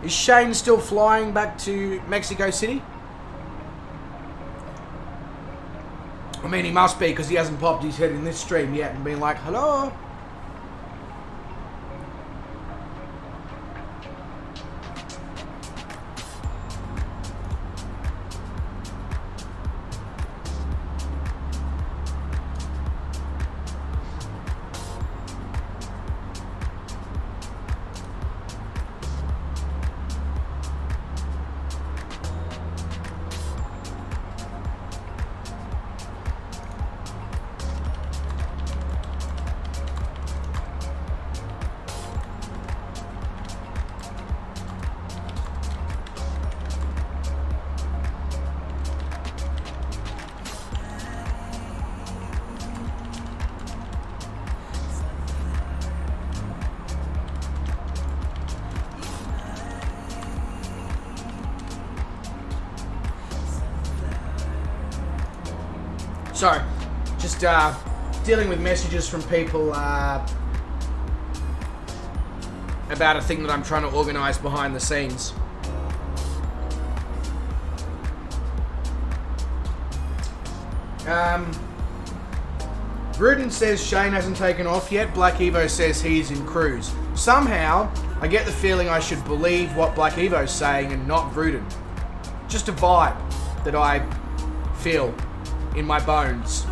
Is Shane still flying back to Mexico City? I mean, he must be, because he hasn't popped his head in this stream yet and been like, hello? So, just dealing with messages from people about a thing that I'm trying to organise behind the scenes. Rudin says Shane hasn't taken off yet. Black Evo says he's in cruise. Somehow, I get the feeling I should believe what Black Evo's saying and not Rudin. Just a vibe that I feel in my bones.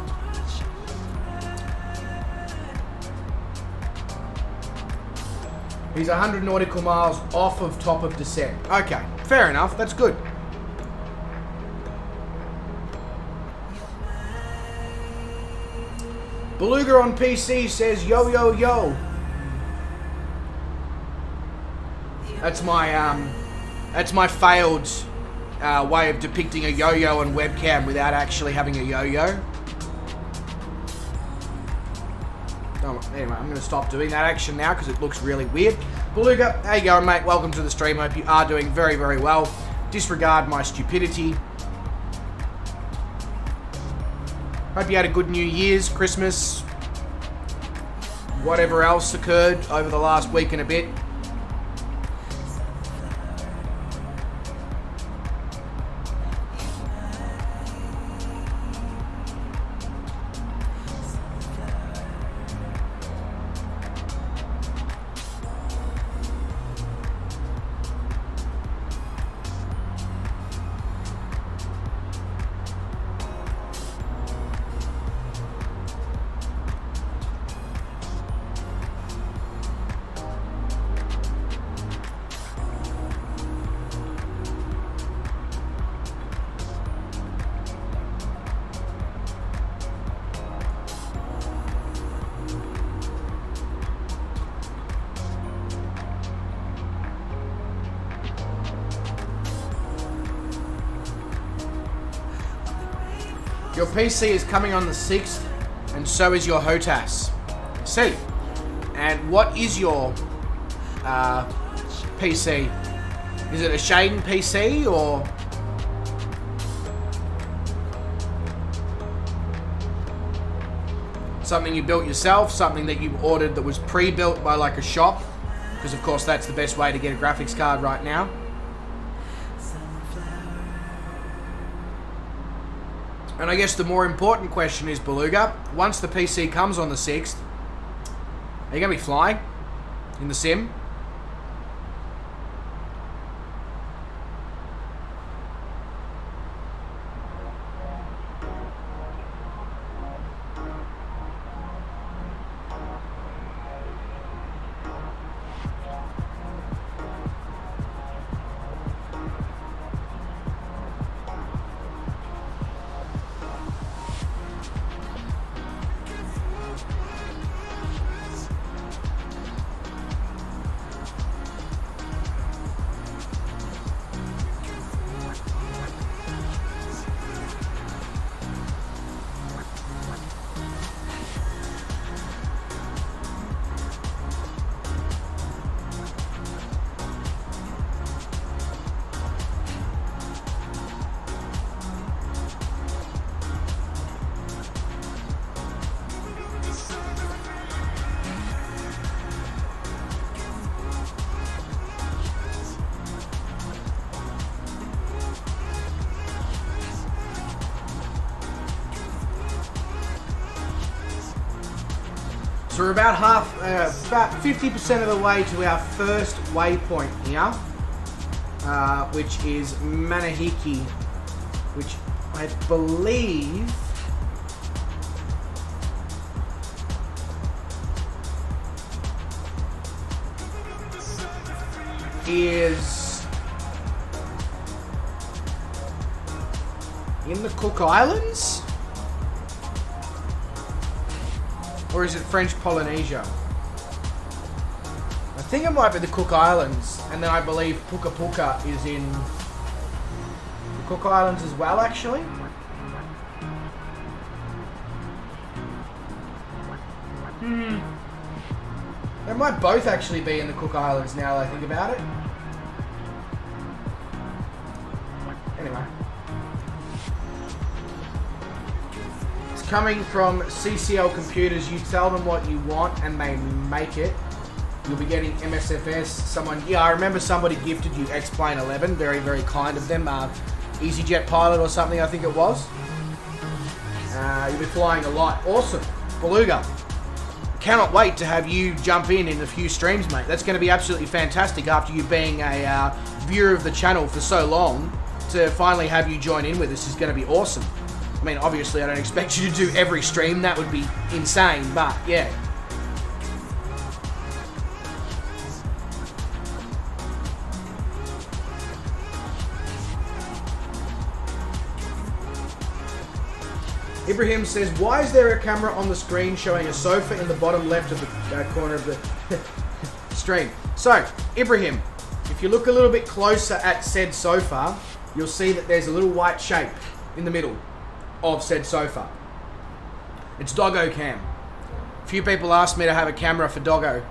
He's 100 nautical miles off of top of descent. Okay, fair enough, that's good. Beluga on PC says yo yo yo. That's my failed way of depicting a yo-yo on webcam without actually having a yo-yo. Oh, anyway, I'm going to stop doing that action now because it looks really weird. Beluga, how you going, mate? Welcome to the stream. Hope you are doing very, very well. Disregard my stupidity. Hope you had a good New Year's, Christmas, whatever else occurred over the last week and a bit. Your PC is coming on the 6th, and so is your HOTAS. See. And what is your PC? Is it a Shane PC, or... something you built yourself, something that you ordered that was pre-built by like a shop? Because of course that's the best way to get a graphics card right now. And I guess the more important question is, Beluga, once the PC comes on the 6th, are you going to be flying in the sim? So we're about about 50% of the way to our first waypoint here, which is Manahiki, which I believe is in the Cook Islands? Or is it French Polynesia? I think it might be the Cook Islands, and then I believe Puka Puka is in the Cook Islands as well, actually. They might both actually be in the Cook Islands now that I think about it. Anyway. Coming from CCL Computers, you tell them what you want and they make it. You'll be getting MSFS. I remember somebody gifted you X-Plane 11. Very, very kind of them. EasyJet pilot or something, I think it was. You'll be flying a lot. Awesome. Beluga. Cannot wait to have you jump in a few streams, mate. That's going to be absolutely fantastic after you being a viewer of the channel for so long. To finally have you join in with us is going to be awesome. I mean, obviously, I don't expect you to do every stream. That would be insane, but yeah. Ibrahim says, why is there a camera on the screen showing a sofa in the bottom left of the corner of the stream? So, Ibrahim, if you look a little bit closer at said sofa, you'll see that there's a little white shape in the middle of said sofa. It's Doggo Cam. A few people asked me to have a camera for Doggo.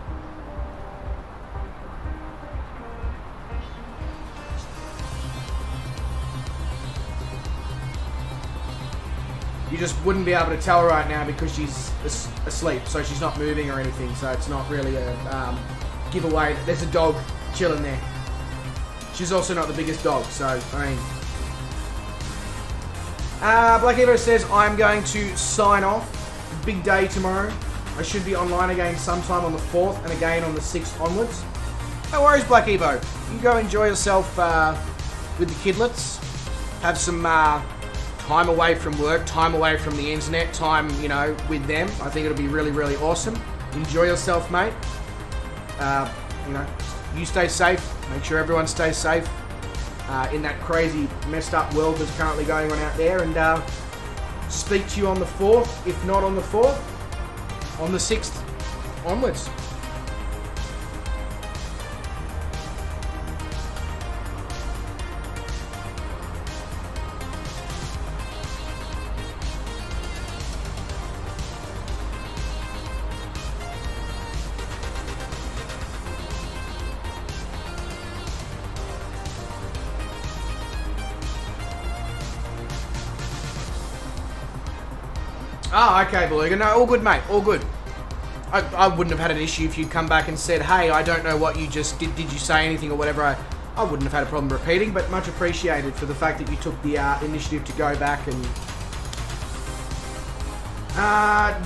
You just wouldn't be able to tell right now because she's asleep, so she's not moving or anything, so it's not really a giveaway. There's a dog chilling there. She's also not the biggest dog, so, I mean... Black Evo says, I'm going to sign off. Big day tomorrow. I should be online again sometime on the 4th and again on the 6th onwards. No worries, Black Evo. You go enjoy yourself with the kidlets. Have some time away from work, time away from the internet, time, with them. I think it'll be really, really awesome. Enjoy yourself, mate. You stay safe. Make sure everyone stays safe. In that crazy, messed up world that's currently going on out there, and speak to you on the 4th, if not on the 4th, on the 6th onwards. Oh, okay, Beluga. No, all good, mate. All good. I wouldn't have had an issue if you'd come back and said, hey, I don't know what you just did. Did you say anything or whatever? I wouldn't have had a problem repeating, but much appreciated for the fact that you took the initiative to go back and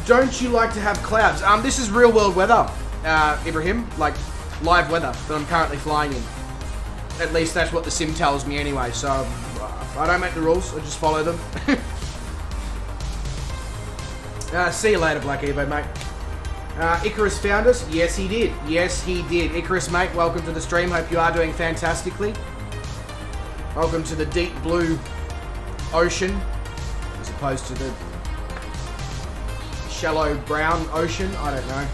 Don't you like to have clouds? This is real world weather, Ibrahim. Like, live weather that I'm currently flying in. At least that's what the sim tells me anyway, so I don't make the rules, I just follow them. See you later, Black Evo, mate. Icarus found us? Yes, he did. Yes, he did. Icarus, mate, welcome to the stream. Hope you are doing fantastically. Welcome to the deep blue ocean, as opposed to the shallow brown ocean. I don't know.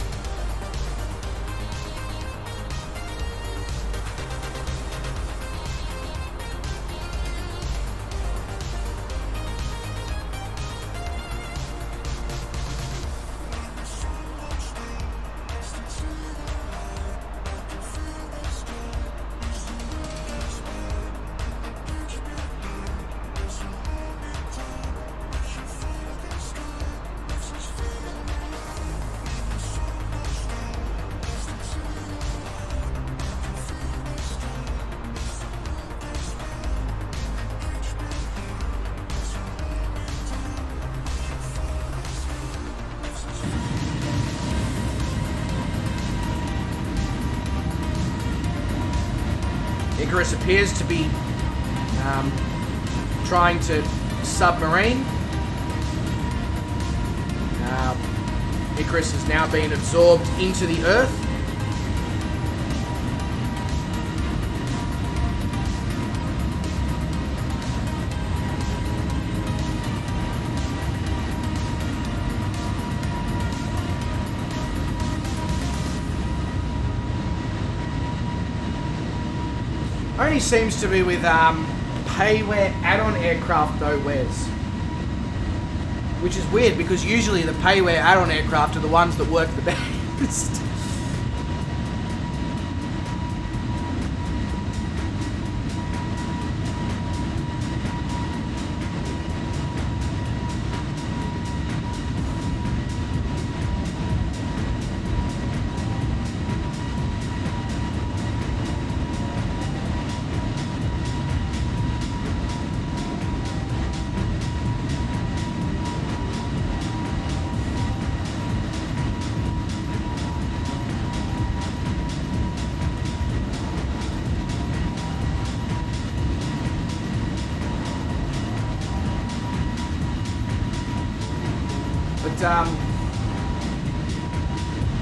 Icarus appears to be trying to submarine. Icarus has now been absorbed into the Earth. Only seems to be with payware add-on aircraft though, Wes. Which is weird because usually the payware add-on aircraft are the ones that work the best.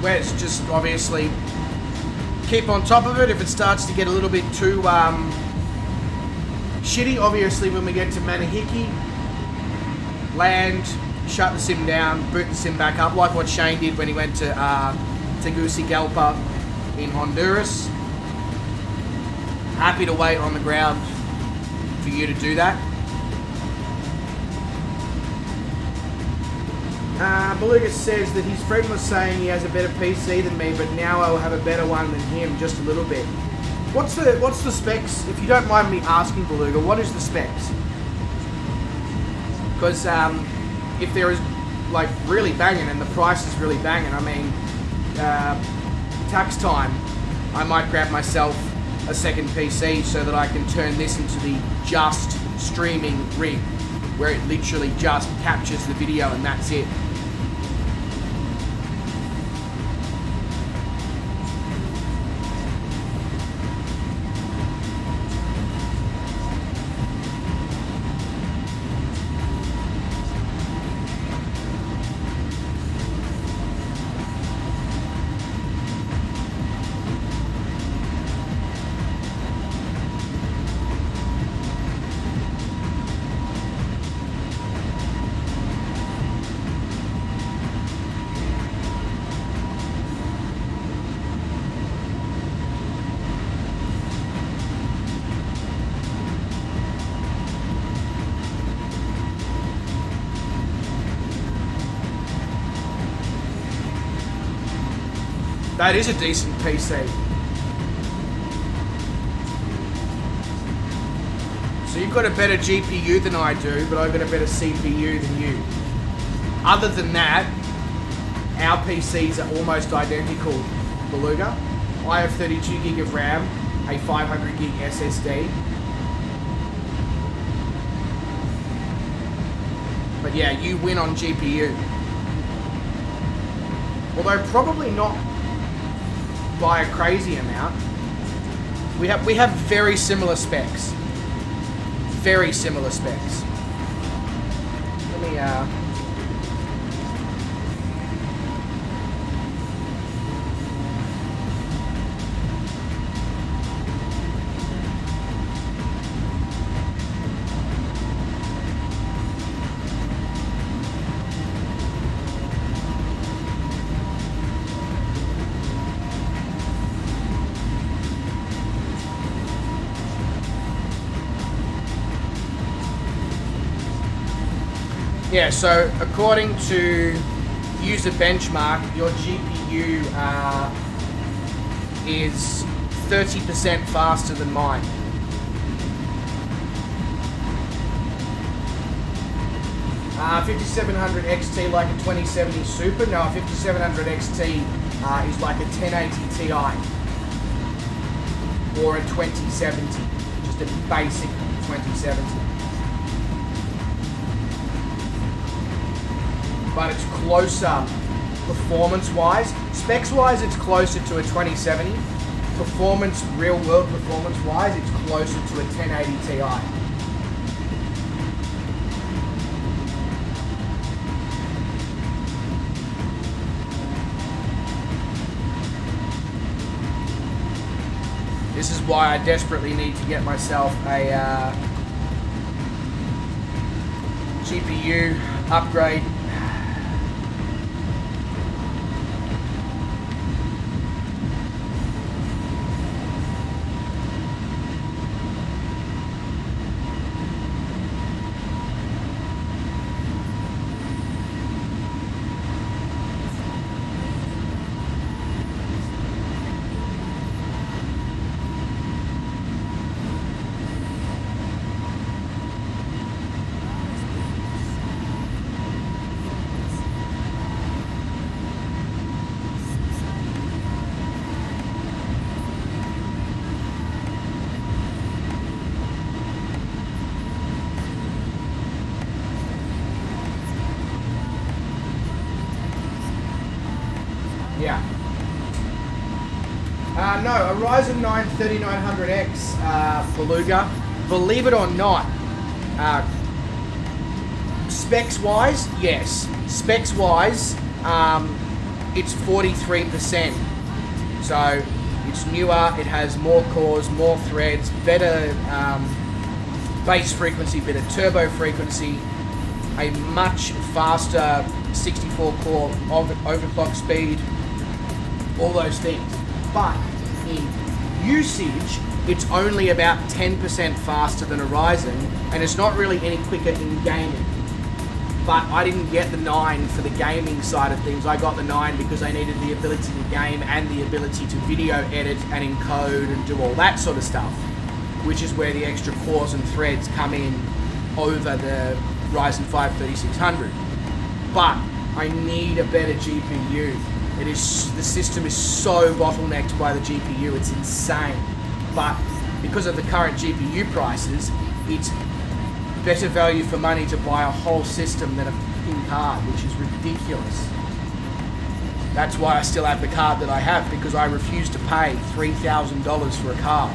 Wes, just obviously keep on top of it. If it starts to get a little bit too shitty, obviously when we get to Manahiki, land, shut the sim down, boot the sim back up, like what Shane did when he went to Tegucigalpa in Honduras. Happy to wait on the ground for you to do that. Beluga says that his friend was saying he has a better PC than me, but now I'll have a better one than him, just a little bit. What's the specs? If you don't mind me asking, Beluga, what is the specs? Because if there is like really banging and the price is really banging, I mean, tax time, I might grab myself a second PC so that I can turn this into the just streaming rig, where it literally just captures the video and that's it. That is a decent PC. So you've got a better GPU than I do, but I've got a better CPU than you. Other than that, our PCs are almost identical, Beluga. I have 32 gig of RAM, a 500 gig SSD. But yeah, you win on GPU. Although probably not by a crazy amount. We have very similar specs. Very similar specs. Let me Yeah, so according to user benchmark, your GPU is 30% faster than mine. Uh, 5700 XT like a 2070 Super. No, a 5700 XT is like a 1080 Ti or a 2070, just a basic 2070. But it's closer performance-wise. Specs-wise, it's closer to a 2070. Performance, real-world performance-wise, it's closer to a 1080 Ti. This is why I desperately need to get myself a GPU upgrade. Yeah. No, a Ryzen 9 3900X Beluga. Believe it or not, specs-wise, yes. Specs-wise, it's 43%. So it's newer, it has more cores, more threads, better base frequency, better turbo frequency, a much faster 64-core overclock speed, all those things. But in usage, it's only about 10% faster than a Ryzen, and it's not really any quicker in gaming. But I didn't get the 9 for the gaming side of things. I got the 9 because I needed the ability to game and the ability to video edit and encode and do all that sort of stuff, which is where the extra cores and threads come in over the Ryzen 5 3600. But I need a better GPU. The system is so bottlenecked by the GPU, it's insane. But because of the current GPU prices, it's better value for money to buy a whole system than a fucking card, which is ridiculous. That's why I still have the card that I have, because I refuse to pay $3,000 for a card.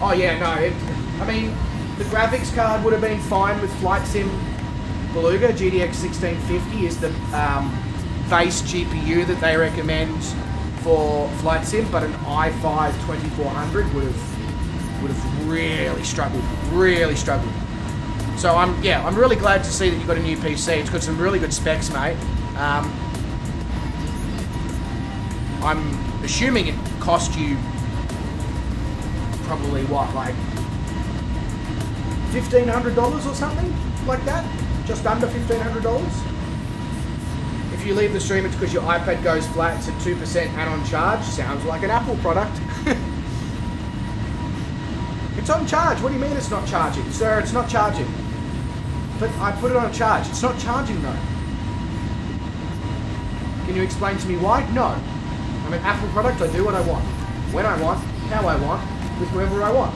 Oh yeah, no, I mean, the graphics card would have been fine with Flight Sim Beluga. GTX 1650 is the base GPU that they recommend for Flight Sim, but an i5 2400 would have really struggled. So I'm really glad to see that you've got a new PC. It's got some really good specs, mate. I'm assuming it cost you probably what, like $1,500 or something like that? Just under $1,500? If you leave the stream, it's because your iPad goes flat, it's at 2% and on charge. Sounds like an Apple product. It's on charge. What do you mean it's not charging? Sir, it's not charging. But I put it on a charge. It's not charging though. Can you explain to me why? No. I'm an Apple product. I do what I want. When I want. How I want. With whoever I want.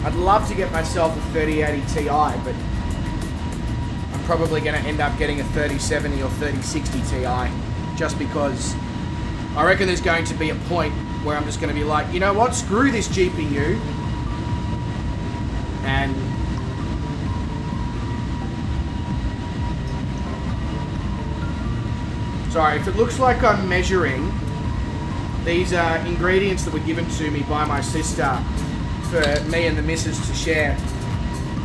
I'd love to get myself a 3080 Ti, but I'm probably going to end up getting a 3070 or 3060 Ti, just because I reckon there's going to be a point where I'm just going to be like, you know what, screw this GPU, and sorry, if it looks like I'm measuring, these are ingredients that were given to me by my sister for me and the missus to share.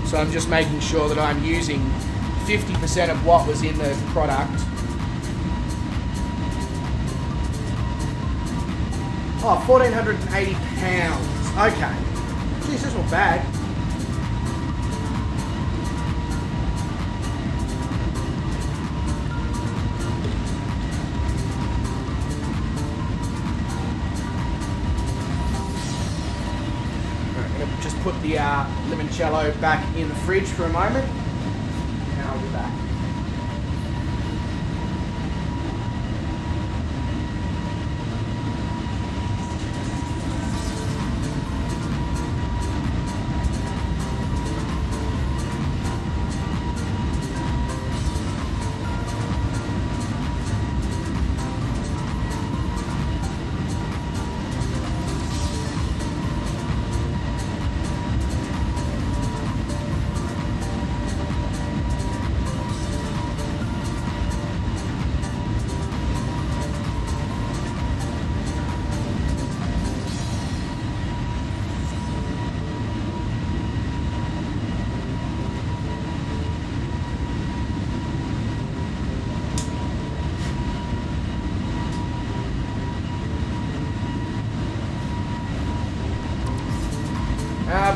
So I'm just making sure that I'm using 50% of what was in the product. Oh, 1,480 pounds. Okay. Jeez, that's not bad. Just put the limoncello back in the fridge for a moment, and I'll be back.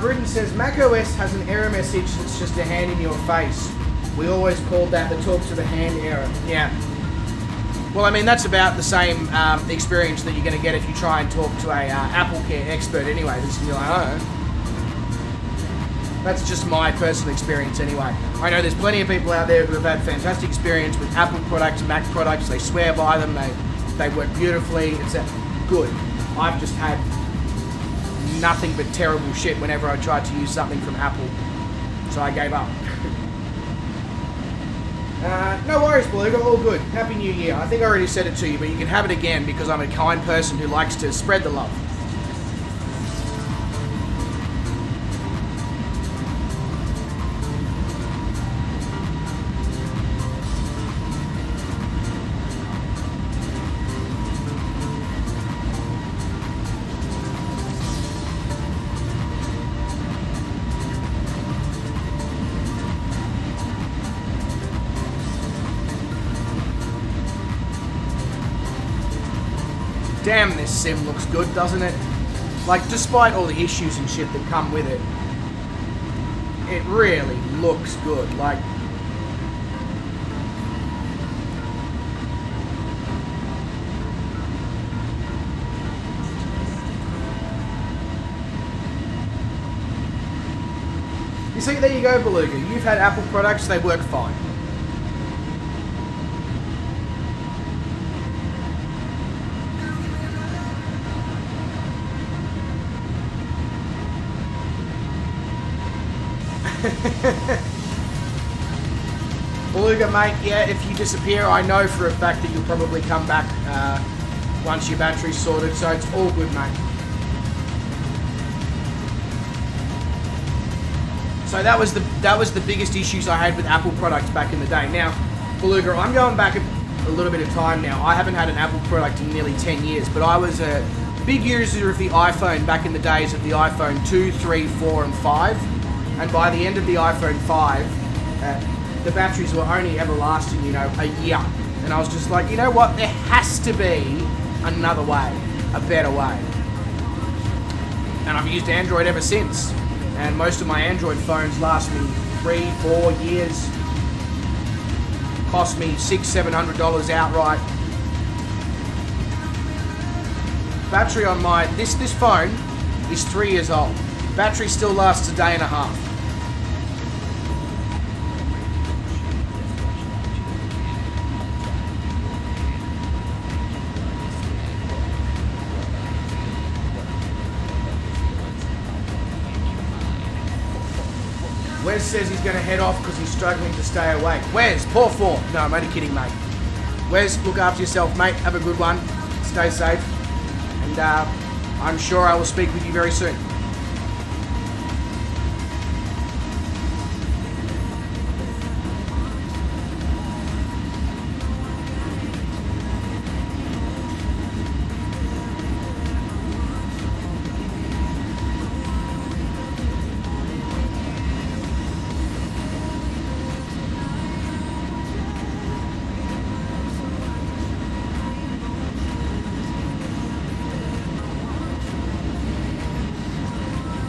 Britain says macOS has an error message that's just a hand in your face. We always called that the talk to the hand error. Yeah. Well, I mean, that's about the same experience that you're going to get if you try and talk to a Apple Care expert anyway. This is like, oh. That's just my personal experience anyway. I know there's plenty of people out there who have had fantastic experience with Apple products, Mac products. They swear by them. They work beautifully. It's good. I've just had nothing but terrible shit whenever I tried to use something from Apple, so I gave up. No worries, Beluga, all good. Happy New Year. I think I already said it to you, but you can have it again because I'm a kind person who likes to spread the love. Damn, this sim looks good, doesn't it? Like, despite all the issues and shit that come with it, it really looks good. Like, you see, there you go, Beluga. You've had Apple products, they work fine. Beluga, mate, yeah, if you disappear, I know for a fact that you'll probably come back once your battery's sorted, so it's all good, mate. So that was the biggest issues I had with Apple products back in the day. Now, Beluga, I'm going back a little bit of time now. I haven't had an Apple product in nearly 10 years, but I was a big user of the iPhone back in the days of the iPhone 2, 3, 4, and 5. And by the end of the iPhone 5, the batteries were only ever lasting, you know, a year. And I was just like, you know what? There has to be another way, a better way. And I've used Android ever since. And most of my Android phones last me 3, 4 years. Cost me $600-700 outright. Battery on my this phone is 3 years old. Battery still lasts a day and a half. Wes says he's going to head off because he's struggling to stay awake. Wes, poor form. No, I'm only kidding, mate. Wes, look after yourself, mate. Have a good one. Stay safe. And I'm sure I will speak with you very soon.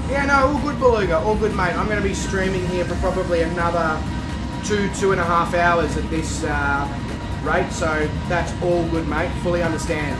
Yeah, no, all good, Beluga. All good, mate. I'm going to be streaming here for probably another 2.5 hours at this rate, so that's all good, mate. Fully understand.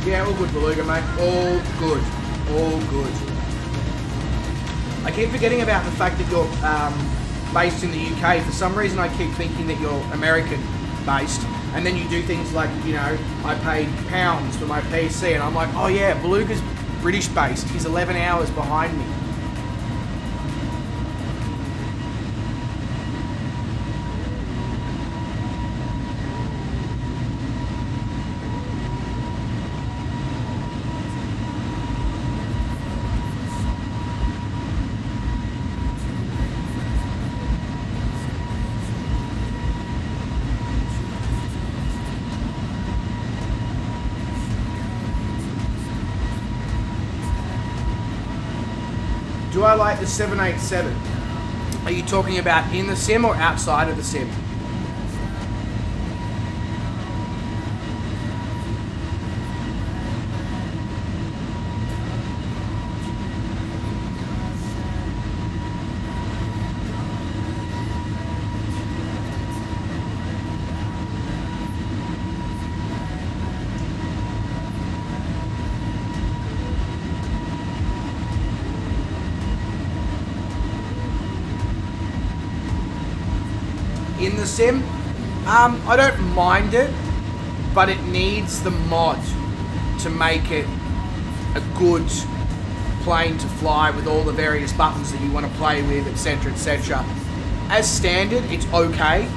Yeah, all good, Beluga, mate. All good. All good. I keep forgetting about the fact that you're based in the UK. For some reason, I keep thinking that you're American-based. And then you do things like, you know, I paid pounds for my PC. And I'm like, oh yeah, Beluga's British-based. He's 11 hours behind me. Do I like the 787? Are you talking about in the sim or outside of the sim? In the sim, I don't mind it, but it needs the mod to make it a good plane to fly with all the various buttons that you want to play with, etc, etc. As standard, it's okay,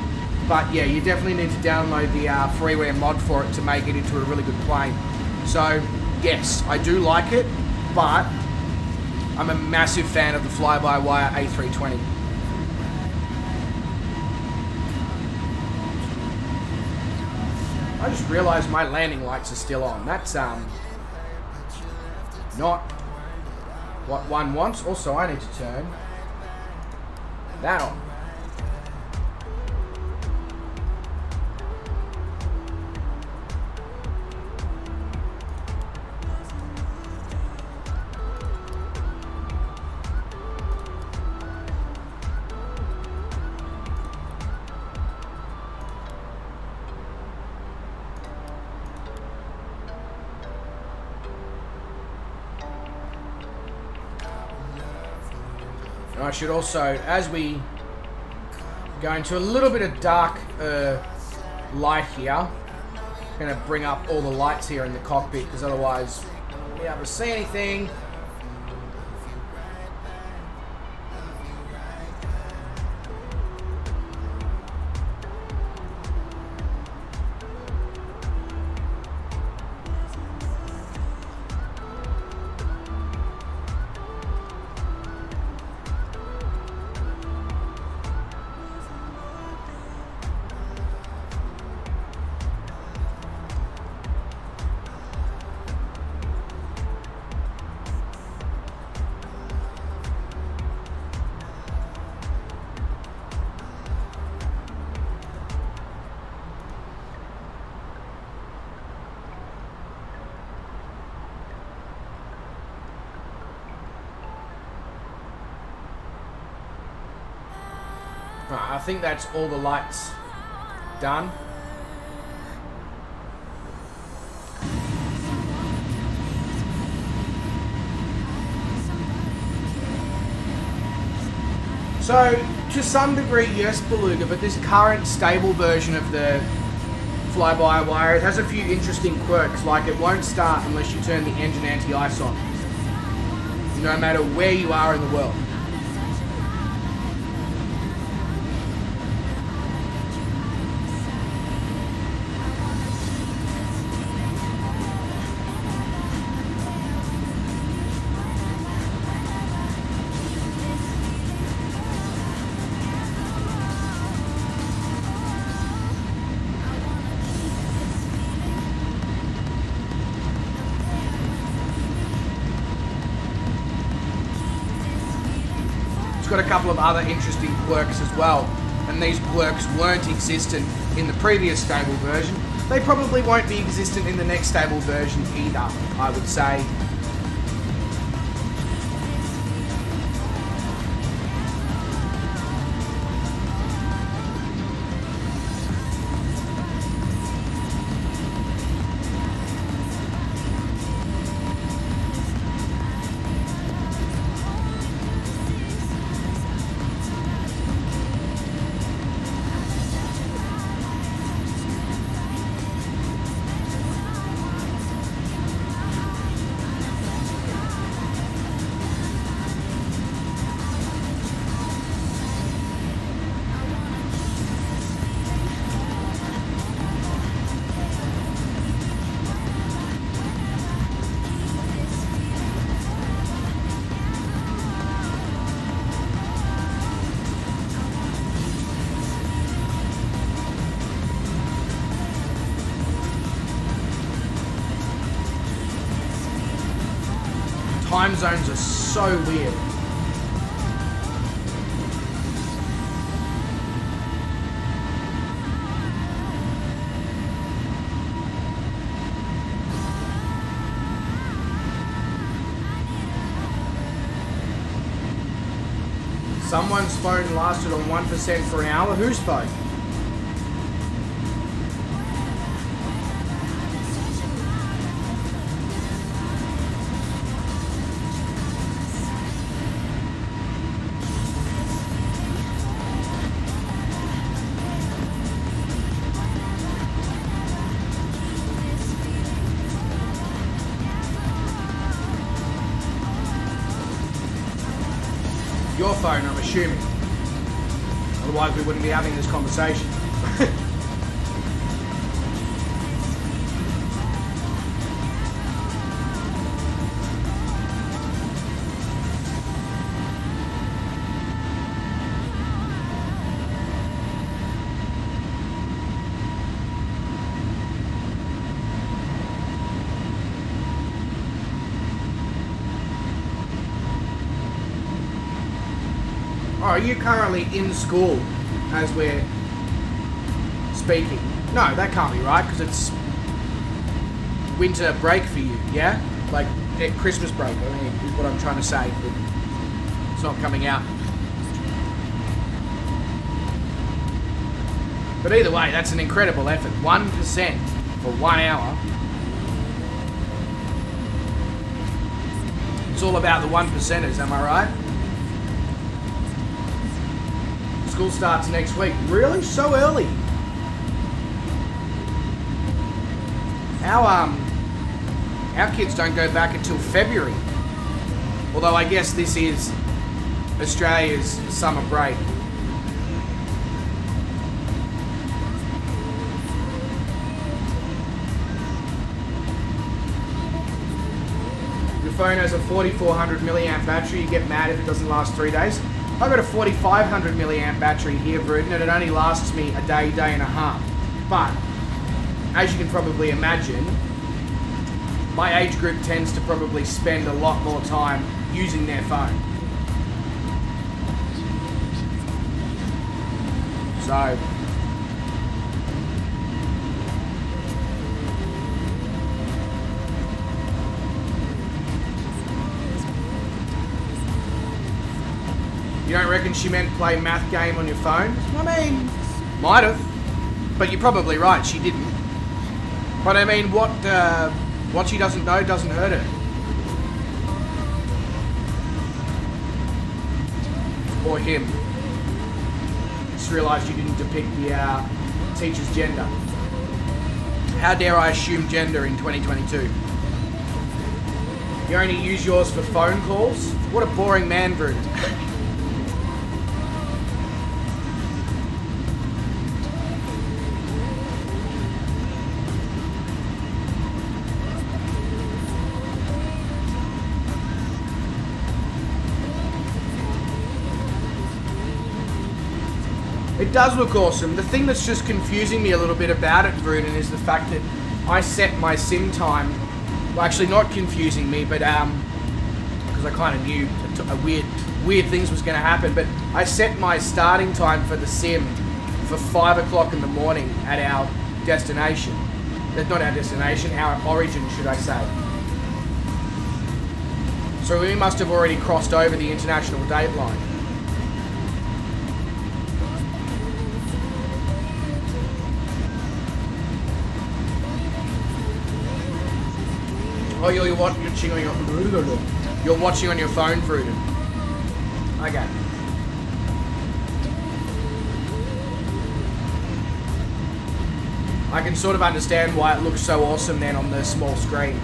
but yeah, you definitely need to download the freeware mod for it to make it into a really good plane. So yes, I do like it, but I'm a massive fan of the fly-by-wire A320. I just realised my landing lights are still on. That's not what one wants. Also, I need to turn that on. I should also, as we go into a little bit of dark light here, I'm going to bring up all the lights here in the cockpit because otherwise I won't be able to see anything. Right, I think that's all the lights done. So, to some degree, yes, Beluga, but this current stable version of the fly-by-wire, it has a few interesting quirks, like it won't start unless you turn the engine anti-ice on, no matter where you are in the world. It's got a couple of other interesting quirks as well, and these quirks weren't existent in the previous stable version. They probably won't be existent in the next stable version either, I would say. Time zones are so weird. Someone's phone lasted on 1% for an hour. Whose phone? Your phone, I'm assuming. Otherwise we wouldn't be having this conversation. Oh, are you currently in school as we're speaking? No, that can't be right, because it's winter break for you, yeah? Like, Christmas break, I mean, is what I'm trying to say, but it's not coming out. But either way, that's an incredible effort. 1% for 1 hour. It's all about the 1%ers, am I right? School starts next week. Really? So early? Our kids don't go back until February. Although I guess this is Australia's summer break. Your phone has a 4400 milliamp battery. You get mad if it doesn't last 3 days. I've got a 4500 milliamp battery here, Bruton, and it only lasts me a day, day and a half. But, as you can probably imagine, my age group tends to probably spend a lot more time using their phone. So, don't reckon she meant play math game on your phone? I mean, might have. But you're probably right, she didn't. But I mean, what she doesn't know doesn't hurt her. Or him. Just realised you didn't depict the teacher's gender. How dare I assume gender in 2022? You only use yours for phone calls? What a boring man brood. It does look awesome. The thing that's just confusing me a little bit about it, Vruden, is the fact that I set my sim time. Well, actually, not confusing me, but because I kind of knew weird things was going to happen. But I set my starting time for the sim for 5 o'clock in the morning at our destination. Not our destination, our origin, should I say. So we must have already crossed over the international date line. Oh, you're watching on your... You're watching on your phone, Vruden. Okay. I can sort of understand why it looks so awesome then on the small screen.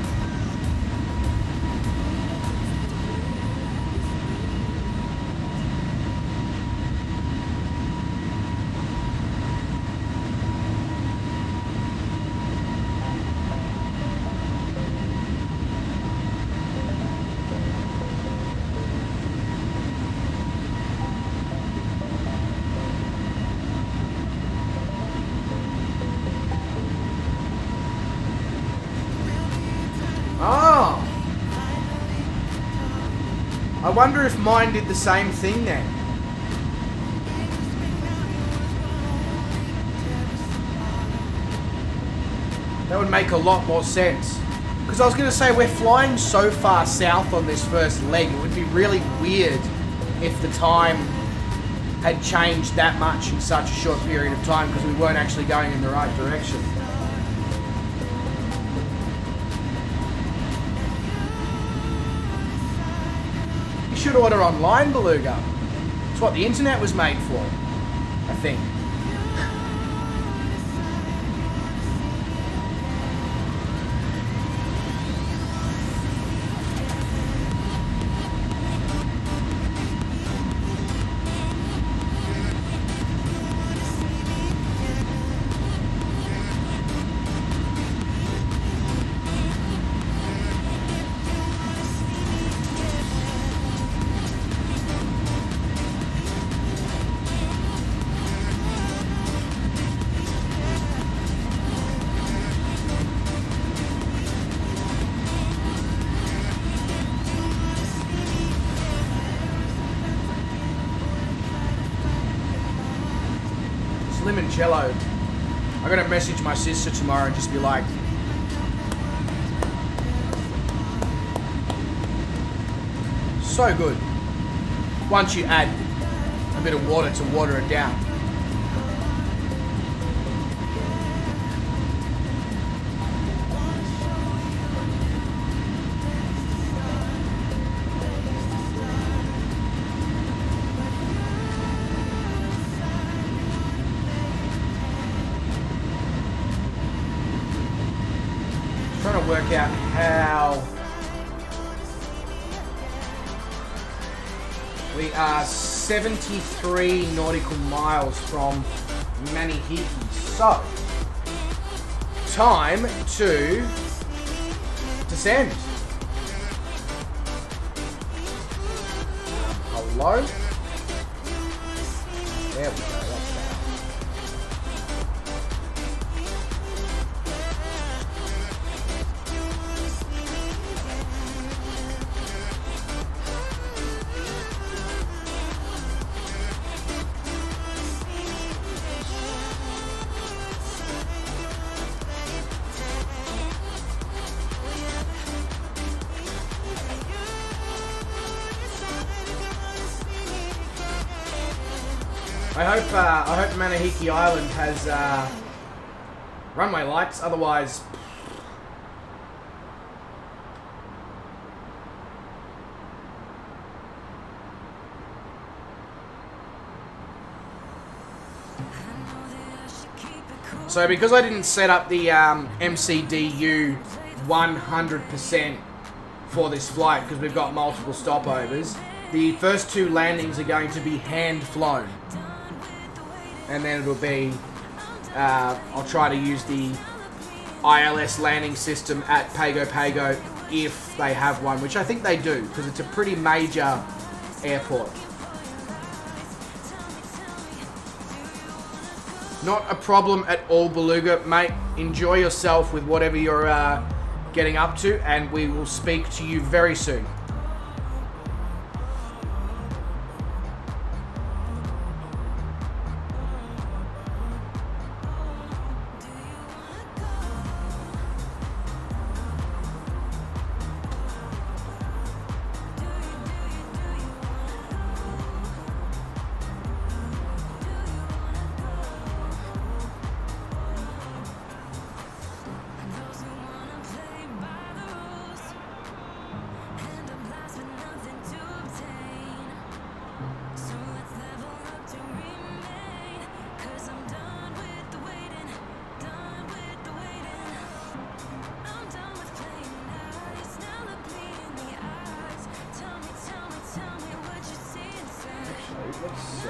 I wonder if mine did the same thing then. That would make a lot more sense. Because I was going to say, we're flying so far south on this first leg, it would be really weird if the time had changed that much in such a short period of time because we weren't actually going in the right direction. You should order online, Beluga. It's what the internet was made for, I think. Limoncello. I'm gonna message my sister tomorrow and just be like, so good. Once you add a bit of water to water it down. Work out how we are 73 nautical miles from Manihiki. So, time to descend. Hello? There we go, that's better. I hope Manahiki Island has runway lights. Otherwise, so because I didn't set up the MCDU 100% for this flight, because we've got multiple stopovers, the first 2 landings are going to be hand flown, and then it'll be I'll try to use the ILS landing system at Pago Pago if they have one, which I think they do, because it's a pretty major airport. Not a problem at all, Beluga, mate. Enjoy yourself with whatever you're getting up to, and we will speak to you very soon. Let's see.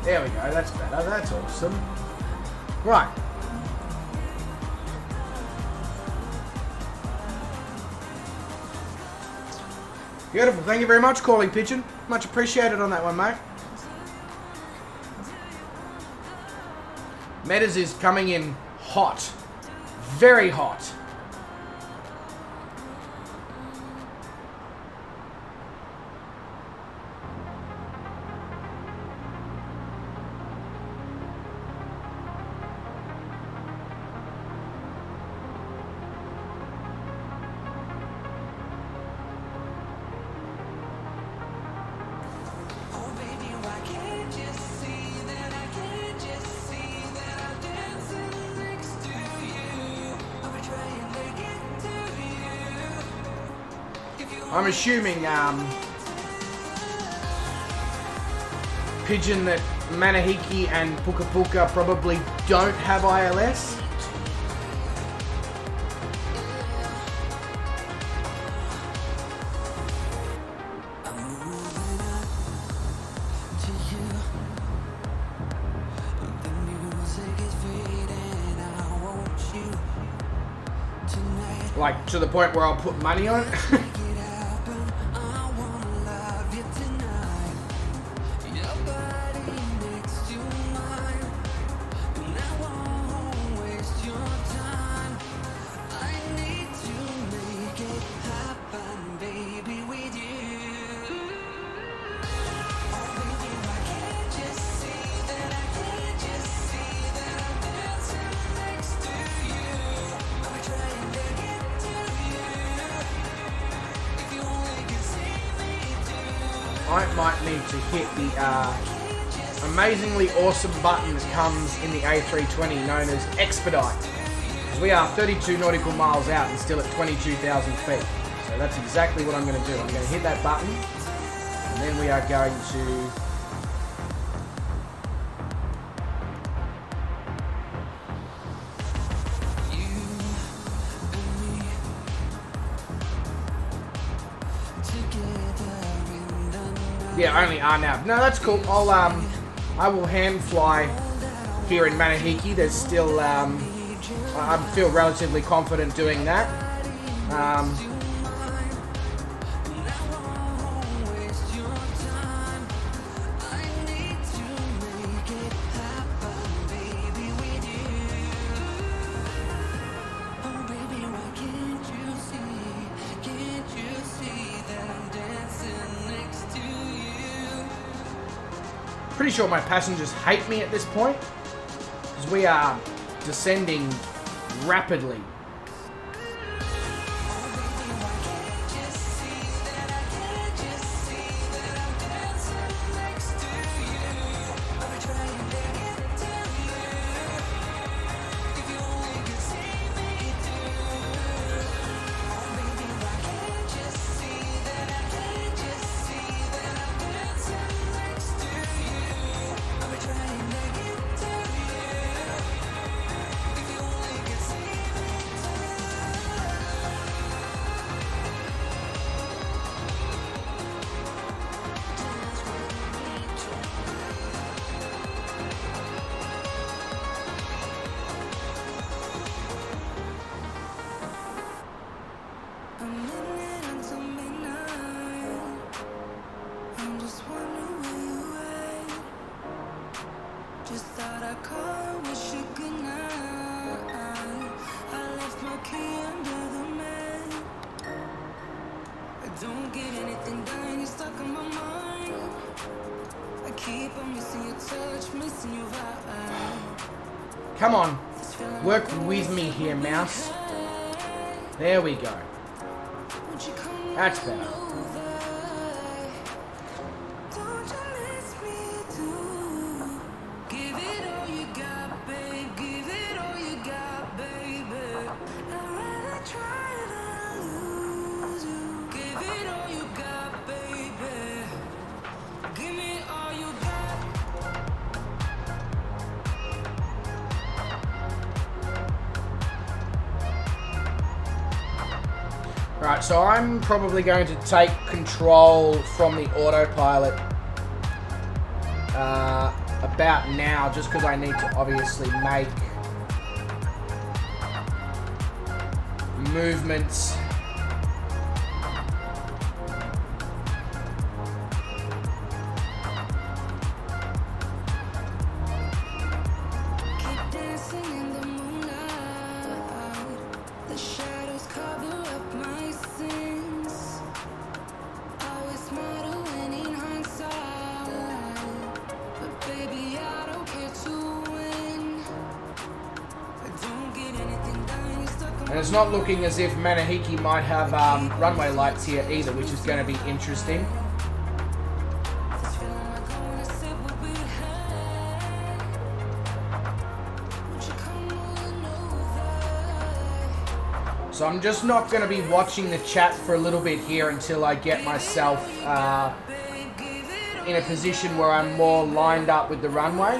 There we go, that's better, that's awesome. Right. Beautiful, thank you very much, Calling Pigeon. Much appreciated on that one, mate. Metas is coming in hot. Very hot. I'm assuming, Pigeon, that Manahiki and Puka Puka probably don't have ILS. Like, to the point where I'll put money on it. I might need to hit the amazingly awesome button that comes in the A320 known as Expedite. Because we are 32 nautical miles out and still at 22,000 feet. So that's exactly what I'm going to do. I'm going to hit that button and then we are going to Yeah, only RNAV. No, that's cool. I will hand fly here in Manahiki. There's still, I feel relatively confident doing that. Pretty sure my passengers hate me at this point, because we are descending rapidly. Come on, work with me here, mouse. There we go. That's better. Right, so I'm probably going to take control from the autopilot about now, just because I need to obviously make movements. And it's not looking as if Manahiki might have runway lights here either, which is going to be interesting. So I'm just not going to be watching the chat for a little bit here until I get myself in a position where I'm more lined up with the runway.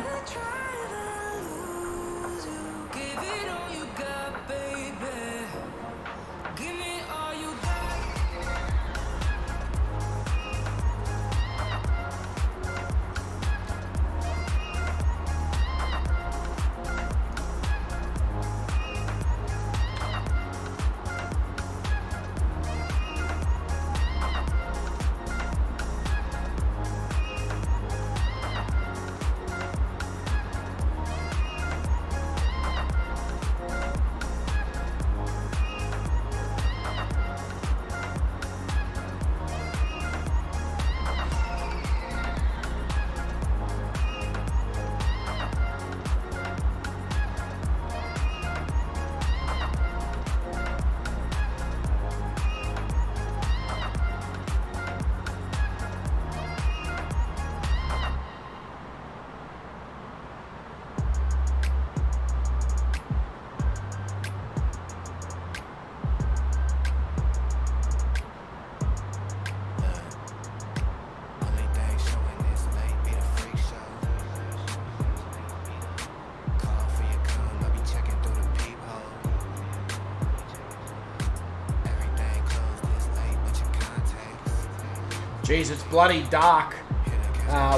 Jeez, it's bloody dark.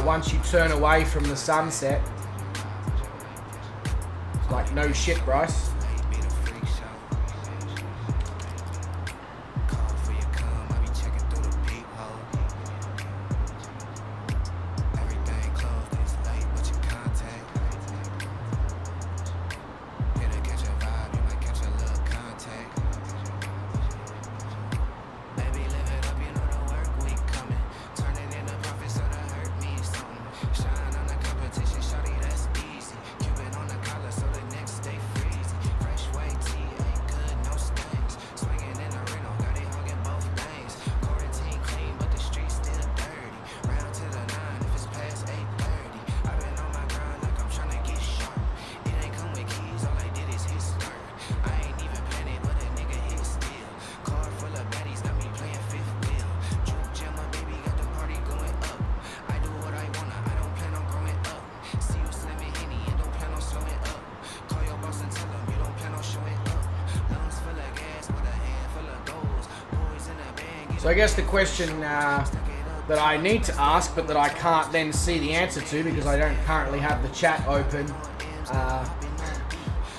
once you turn away from the sunset. It's like, no shit, Bryce. So I guess the question that I need to ask, but that I can't then see the answer to because I don't currently have the chat open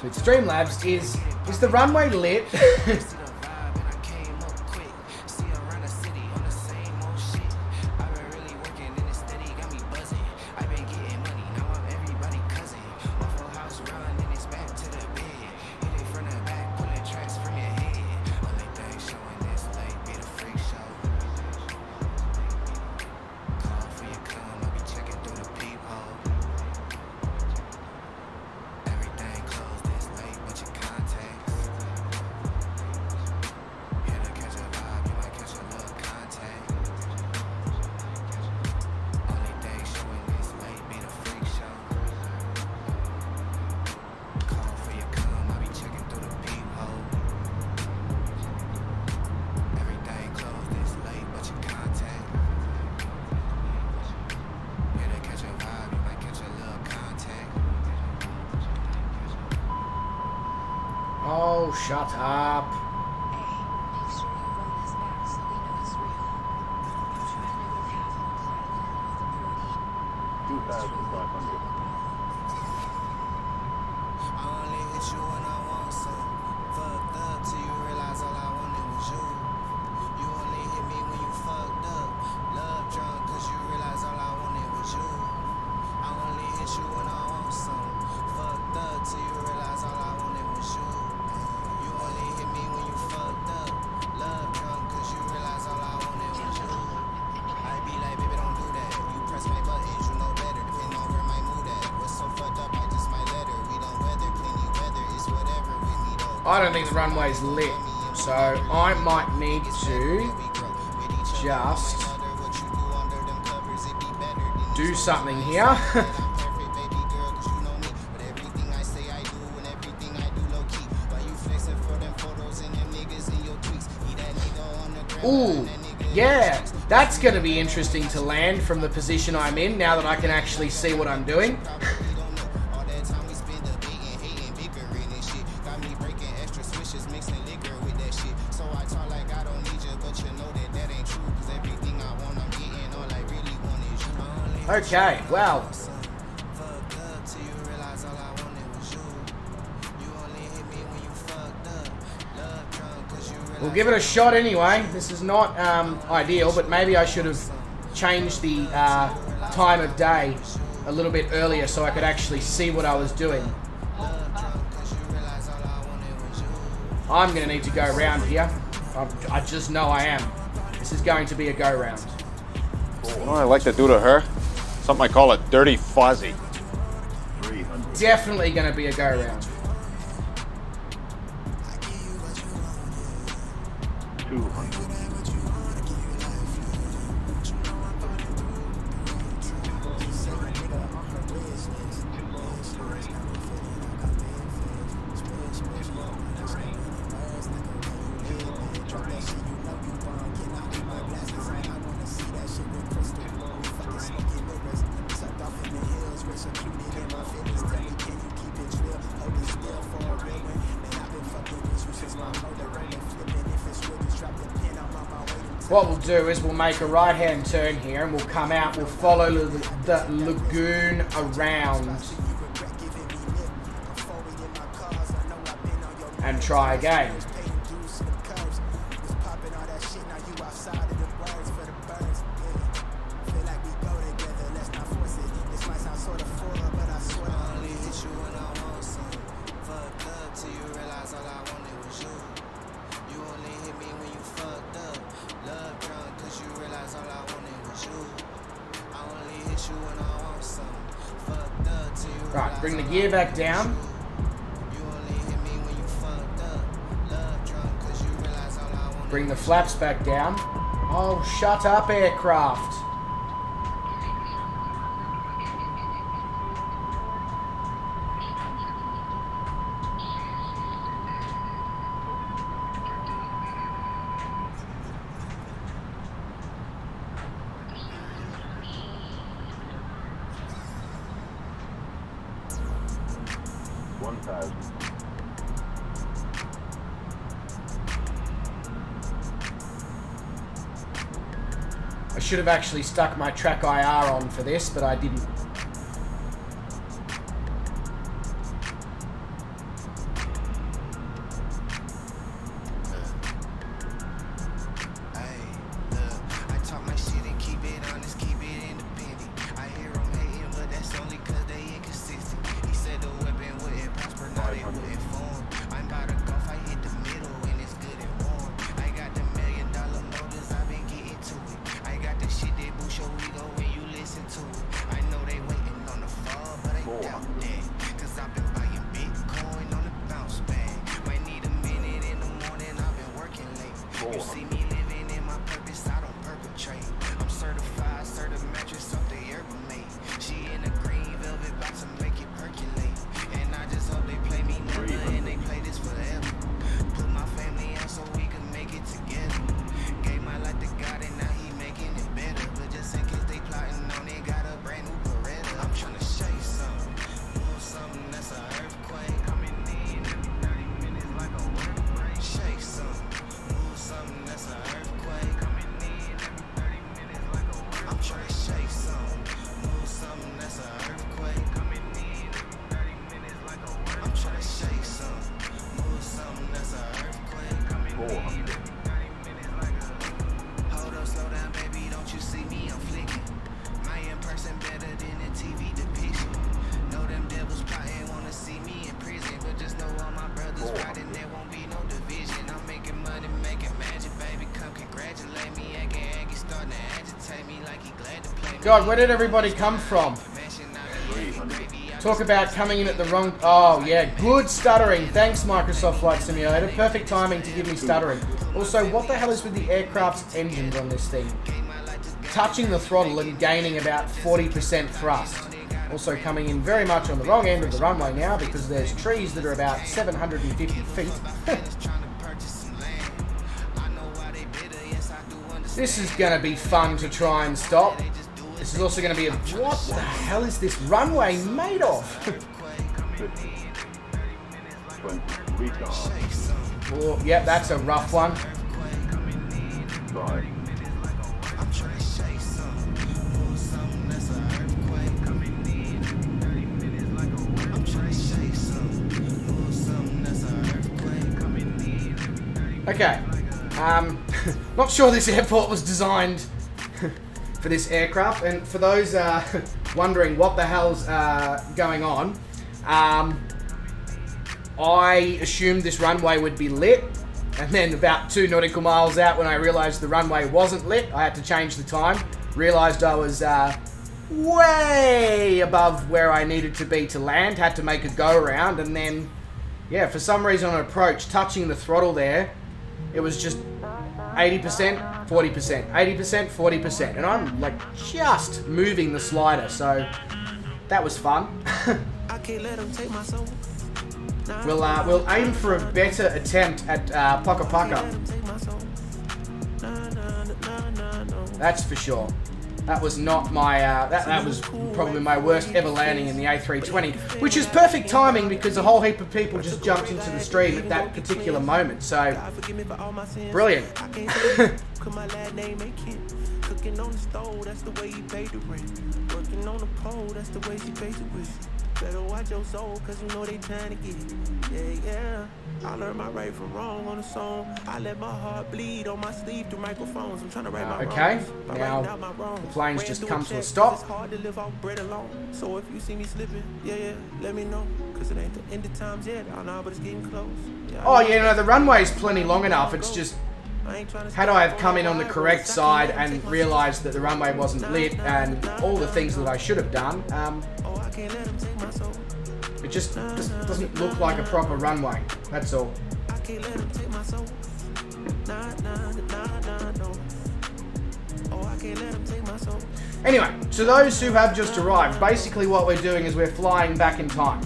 with Streamlabs is the runway lit? Oh, shut up. I don't think the runway's lit, so I might need to just do something here. Ooh, yeah, that's going to be interesting to land from the position I'm in now that I can actually see what I'm doing. Okay, well. We'll give it a shot anyway. This is not ideal, but maybe I should have changed the time of day a little bit earlier so I could actually see what I was doing. I'm going to need to go around here. I just know I am. This is going to be a go-round. You know what I like to do to her? Something I call a dirty fuzzy. Definitely going to be a go-round. 200. what we'll do is we'll make a right-hand turn here and we'll come out, we'll follow the lagoon around and try again. Right, bring the gear back down. Bring the flaps back down. Oh, shut up, aircraft. I should have actually stuck my track IR on for this, but I didn't. God, where did everybody come from? Talk about coming in at the wrong... Oh, yeah, good stuttering. Thanks, Microsoft Flight Simulator. Perfect timing to give me stuttering. Also, what the hell is with the aircraft's engines on this thing? Touching the throttle and gaining about 40% thrust. Also coming in very much on the wrong end of the runway now because there's trees that are about 750 feet. This is going to be fun to try and stop. This is also going to be a... What the hell is this runway made of? Oh, yep, that's a rough one. Okay. Not sure this airport was designed for this aircraft, and for those wondering what the hell's going on, I assumed this runway would be lit, and then about 2 nautical miles out when I realised the runway wasn't lit, I had to change the time, realised I was way above where I needed to be to land, had to make a go around, and then, yeah, for some reason on approach, touching the throttle there, it was just 80%, 40%, 80%, 40%, and I'm like just moving the slider, so that was fun. We'll aim for a better attempt at Pago Pago. That's for sure. That was not my, that was probably my worst ever landing in the A320, which is perfect timing because a whole heap of people just jumped into the stream at that particular moment, so, brilliant. Cooking on the stove, that's the way you pay the rent. Working on the pole, that's the way she pays the rent. Better watch your soul, cause you know they trying to get it. Yeah, yeah. I learned my right from wrong on a song. I let my heart bleed on my sleeve through microphones. I'm trying to write my okay, wrongs. now the plane's just come to a stop. It's hard to live off bread alone. So if you see me slipping, yeah, let me know. Cause it ain't the end of times yet. I know, but it's getting close. Yeah, oh yeah, no, the runway's plenty long enough. It's just, had I have come in on the correct side and realised that the runway wasn't lit and all the things that I should have done, it just doesn't look like a proper runway. That's all. Anyway, to those who have just arrived, basically what we're doing is we're flying back in time.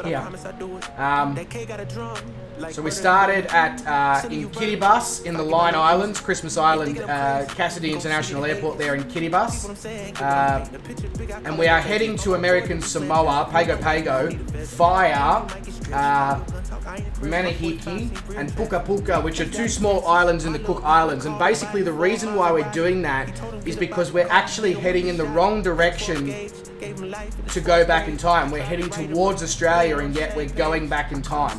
Yeah. So we started at in Kiribati in the Line Islands, Christmas Island, Cassidy International Airport there in Kiribati, and we are heading to American Samoa, Pago Pago, via Bonriki and Puka Puka, which are two small islands in the Cook Islands. And basically the reason why we're doing that is because we're actually heading in the wrong direction to go back in time. We're heading towards Australia and yet we're going back in time.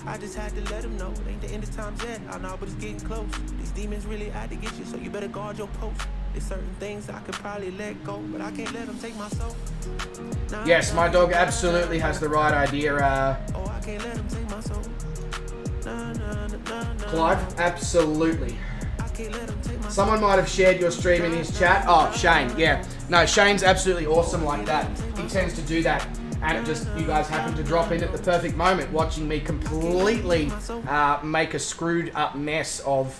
I just had to let them know, it ain't the end of times yet. I know, but it's getting close. These demons really had to get you, so you better guard your post. There's certain things I could probably let go, but I can't let them take my soul. Yes, my dog absolutely has the right idea. I can't let them take my soul. Clive, absolutely. Someone might have shared your stream in his chat. Oh, Shane, yeah. No, Shane's absolutely awesome like that. He tends to do that. And it just, you guys happen to drop in at the perfect moment, watching me completely make a screwed up mess of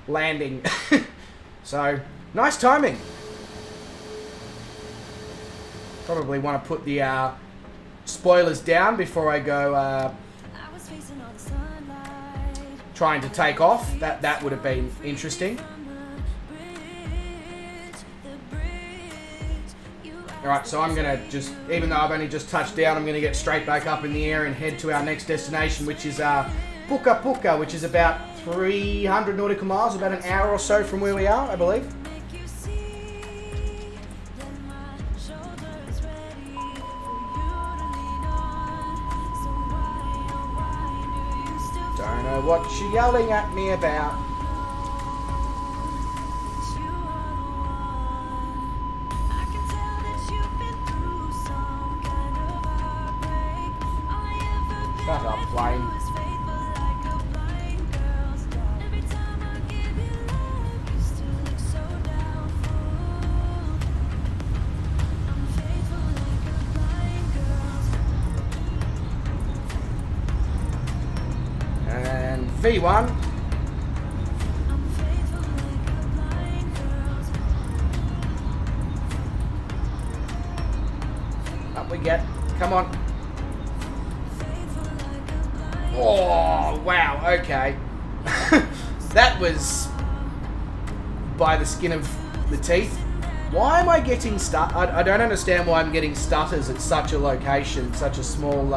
landing. So, nice timing. Probably want to put the spoilers down before I go trying to take off. That would have been interesting. Alright, so I'm going to just, even though I've only just touched down, I'm going to get straight back up in the air and head to our next destination, which is Puka Puka, which is about 300 nautical miles, about an hour or so from where we are, I believe. Don't know what you're yelling at me about. Shut up, plane. And V1. Up we get. Come on. Oh, wow, okay. That was by the skin of the teeth. Why am I getting I don't understand why I'm getting stutters at such a location, such a small,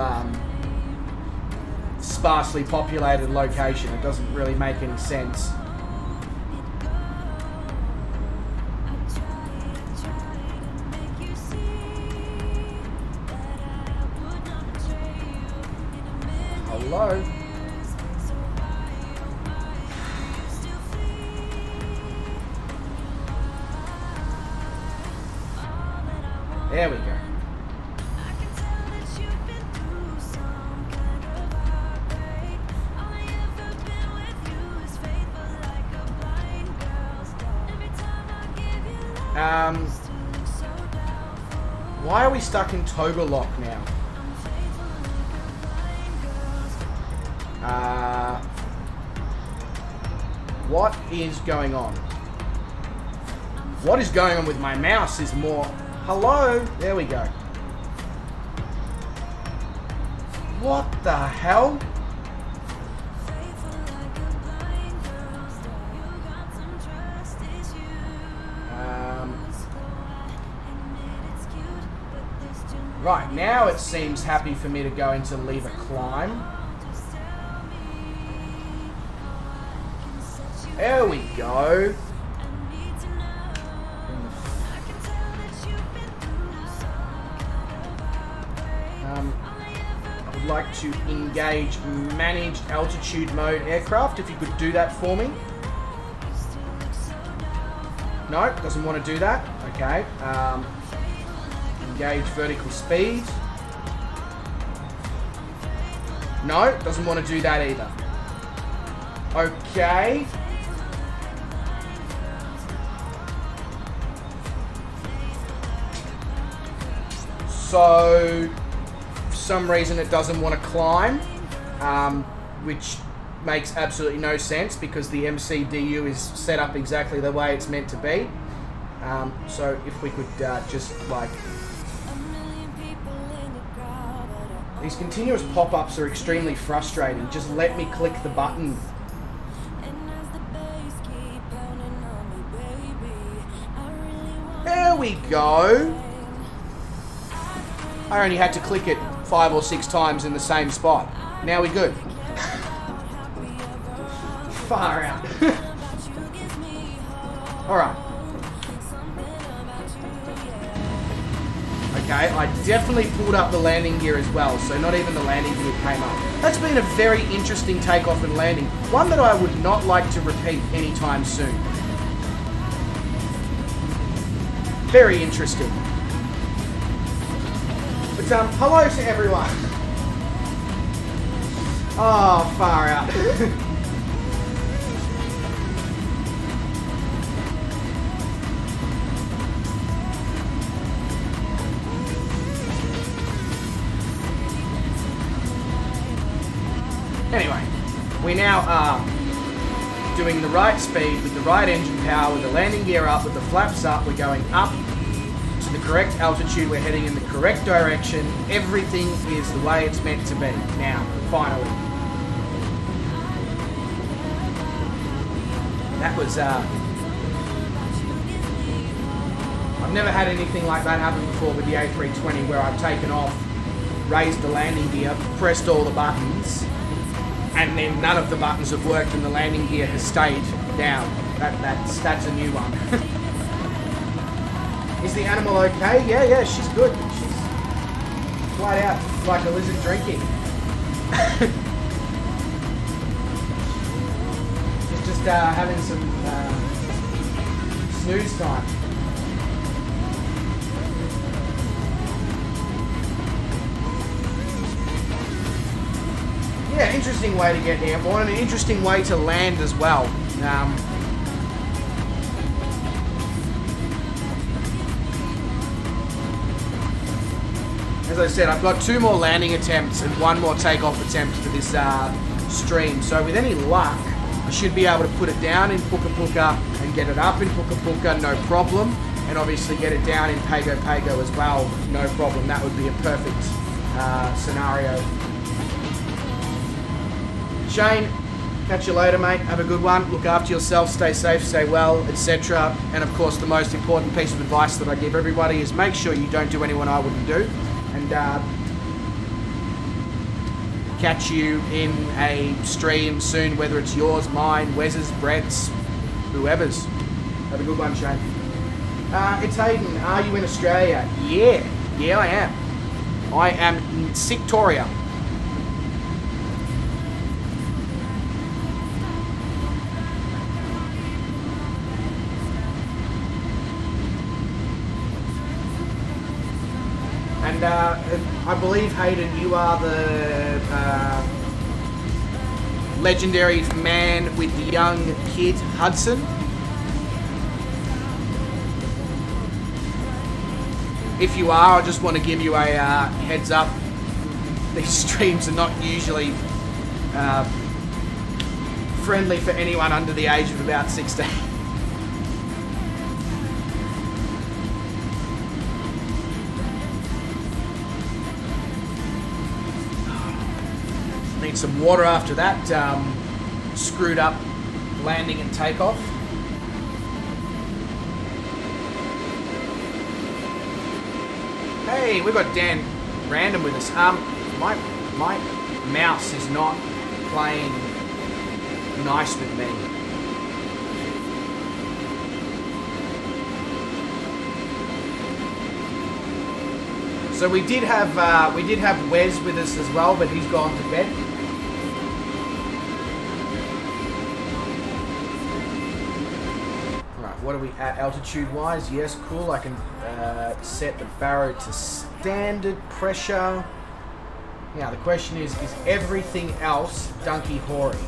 sparsely populated location. It doesn't really make any sense. Hello? There we go. Why are we stuck in Toga Lock now? What is going on? What is going on with my mouse is more... Hello? There we go. What the hell? Right, now it seems happy for me to go into leave a climb. There we go. I would like to engage managed altitude mode aircraft, if you could do that for me. No, doesn't want to do that. Okay. Engage vertical speed. No, doesn't want to do that either. Okay. So, for some reason it doesn't want to climb, which makes absolutely no sense because the MCDU is set up exactly the way it's meant to be. So if we could just like... These continuous pop-ups are extremely frustrating. Just let me click the button. There we go. I only had to click it 5 or 6 times in the same spot. Now we're good. Far out. Alright. Okay, I definitely pulled up the landing gear as well, so not even the landing gear came up. That's been a very interesting takeoff and landing. One that I would not like to repeat anytime soon. Very interesting. But hello to everyone. Oh, far out. Anyway, we now are doing the right speed with the right engine power, with the landing gear up, with the flaps up. We're going up to the correct altitude. We're heading in the correct direction. Everything is the way it's meant to be. Now, finally. That was, I've never had anything like that happen before with the A320 where I've taken off, raised the landing gear, pressed all the buttons, and then none of the buttons have worked and the landing gear has stayed down. That's a new one. Is the animal okay? Yeah, she's good. She's flat out like a lizard drinking. She's just having some snooze time. Yeah, interesting way to get airborne and an interesting way to land as well. As I said, I've got 2 more landing attempts and 1 more takeoff attempt for this stream. So with any luck, I should be able to put it down in Puka Puka and get it up in Puka Puka, no problem. And obviously get it down in Pago Pago as well, no problem. That would be a perfect scenario. Shane, catch you later, mate. Have a good one. Look after yourself, stay safe, stay well, etc. And of course, the most important piece of advice that I give everybody is make sure you don't do anyone I wouldn't do. And catch you in a stream soon, whether it's yours, mine, Wes's, Brett's, whoever's. Have a good one, Shane. It's Hayden. Are you in Australia? Yeah, I am. I am in Victoria. And I believe, Hayden, you are the legendary man with the young kid, Hudson. If you are, I just want to give you a heads up. These streams are not usually friendly for anyone under the age of about 16. Need some water after that screwed up landing and takeoff. Hey, we've got Dan Random with us. My mouse is not playing nice with me. So we did have Wes with us as well, but he's gone to bed. All right, what are we at altitude wise? Yes, cool. I can set the barrow to standard pressure. Now the question is everything else dunky hoary?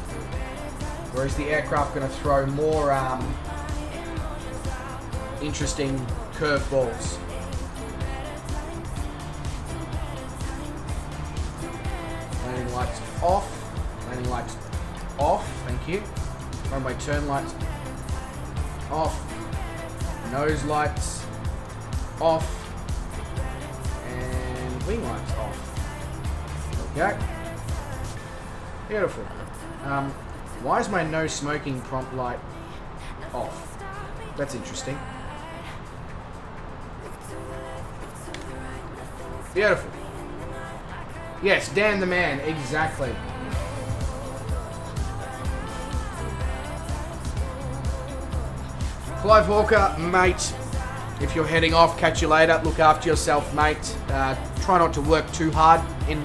Or is the aircraft going to throw more interesting curveballs? Landing lights off. Landing lights off. Thank you. Runway turn lights off. Nose lights off. And wing lights off. Okay. Beautiful. Why is my no smoking prompt light off? That's interesting. Beautiful. Yes, Dan the man, exactly. Clive Hawker, mate, if you're heading off, catch you later. Look after yourself, mate. Try not to work too hard in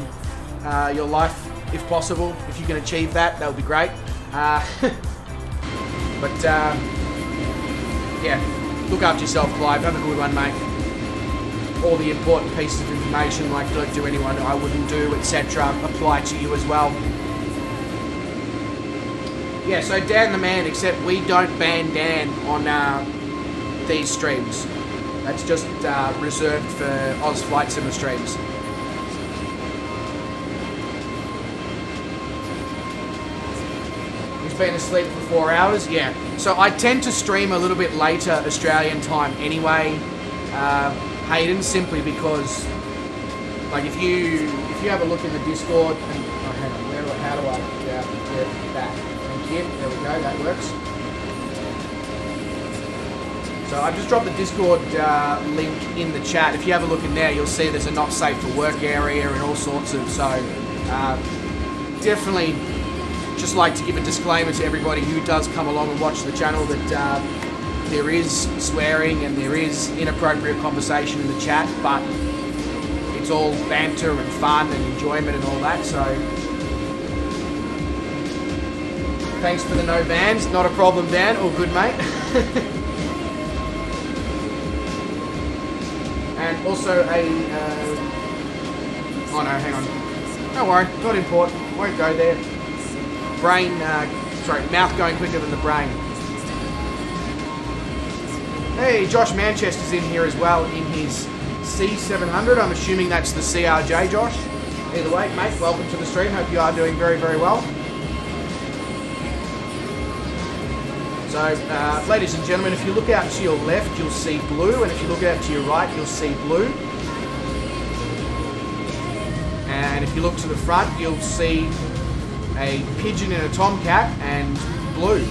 your life, if possible. If you can achieve that, that would be great. Yeah, look after yourself, Clive. Have a good one, mate. All the important pieces of information, like don't do anyone I wouldn't do, etc., apply to you as well. Yeah, so Dan the man, except we don't ban Dan on these streams. That's just reserved for Oz Flight Simmer streams. He's been asleep for 4 hours, yeah. So I tend to stream a little bit later Australian time anyway. Hayden, simply because, like, if you have a look in the Discord, and oh, hang on, how do I get that? Thank you. There we go. That works. So I've just dropped the Discord link in the chat. If you have a look in there, you'll see there's a not safe for work area and all sorts of. So definitely, just like to give a disclaimer to everybody who does come along and watch the channel that. There is swearing and there is inappropriate conversation in the chat, but it's all banter and fun and enjoyment and all that, so thanks for the no bans. Not a problem, Dan. All good, mate. And also oh no, hang on. Don't worry, not important. Won't go there. Mouth going quicker than the brain. Hey, Josh Manchester's in here as well in his C700. I'm assuming that's the CRJ, Josh. Either way, mate, welcome to the stream. Hope you are doing very, very well. So, ladies and gentlemen, if you look out to your left, you'll see blue, and if you look out to your right, you'll see blue. And if you look to the front, you'll see a pigeon in a tomcat and blue.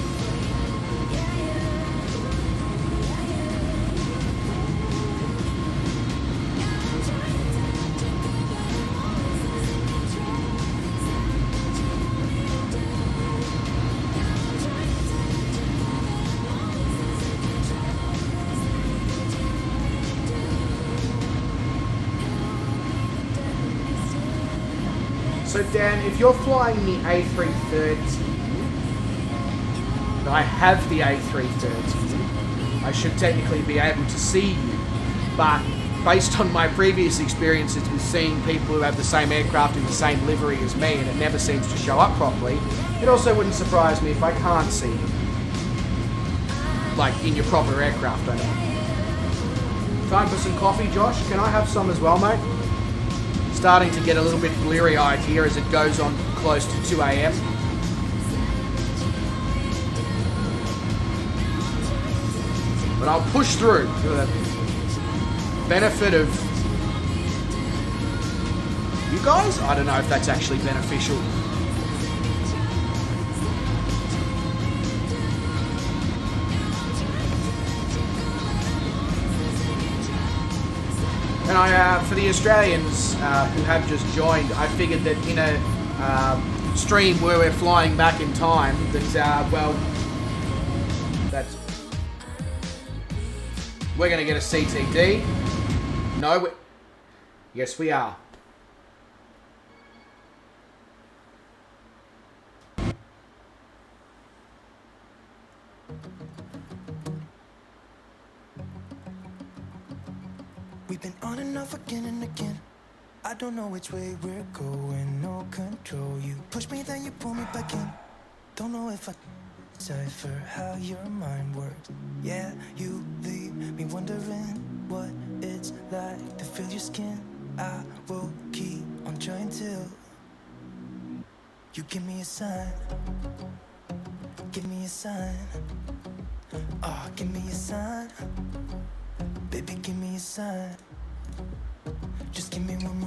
So Dan, if you're flying the A330, and I have the A330, I should technically be able to see you, but based on my previous experiences with seeing people who have the same aircraft in the same livery as me and it never seems to show up properly, it also wouldn't surprise me if I can't see you. Like, in your proper aircraft, I know. Time for some coffee, Josh? Can I have some as well, mate? Starting to get a little bit bleary-eyed here as it goes on close to 2 a.m. But I'll push through for the benefit of you guys. I don't know if that's actually beneficial. And for the Australians who have just joined, I figured that in a stream where we're flying back in time, that we're going to get a CTD. No, yes we are. We've been on and off again and again. I don't know which way we're going, no control. You push me, then you pull me back in. Don't know if I decipher how your mind works. Yeah, you leave me wondering what it's like to feel your skin. I will keep on trying till you give me a sign. Give me a sign. Oh, give me a sign. Baby, give me a sign. Just give me one more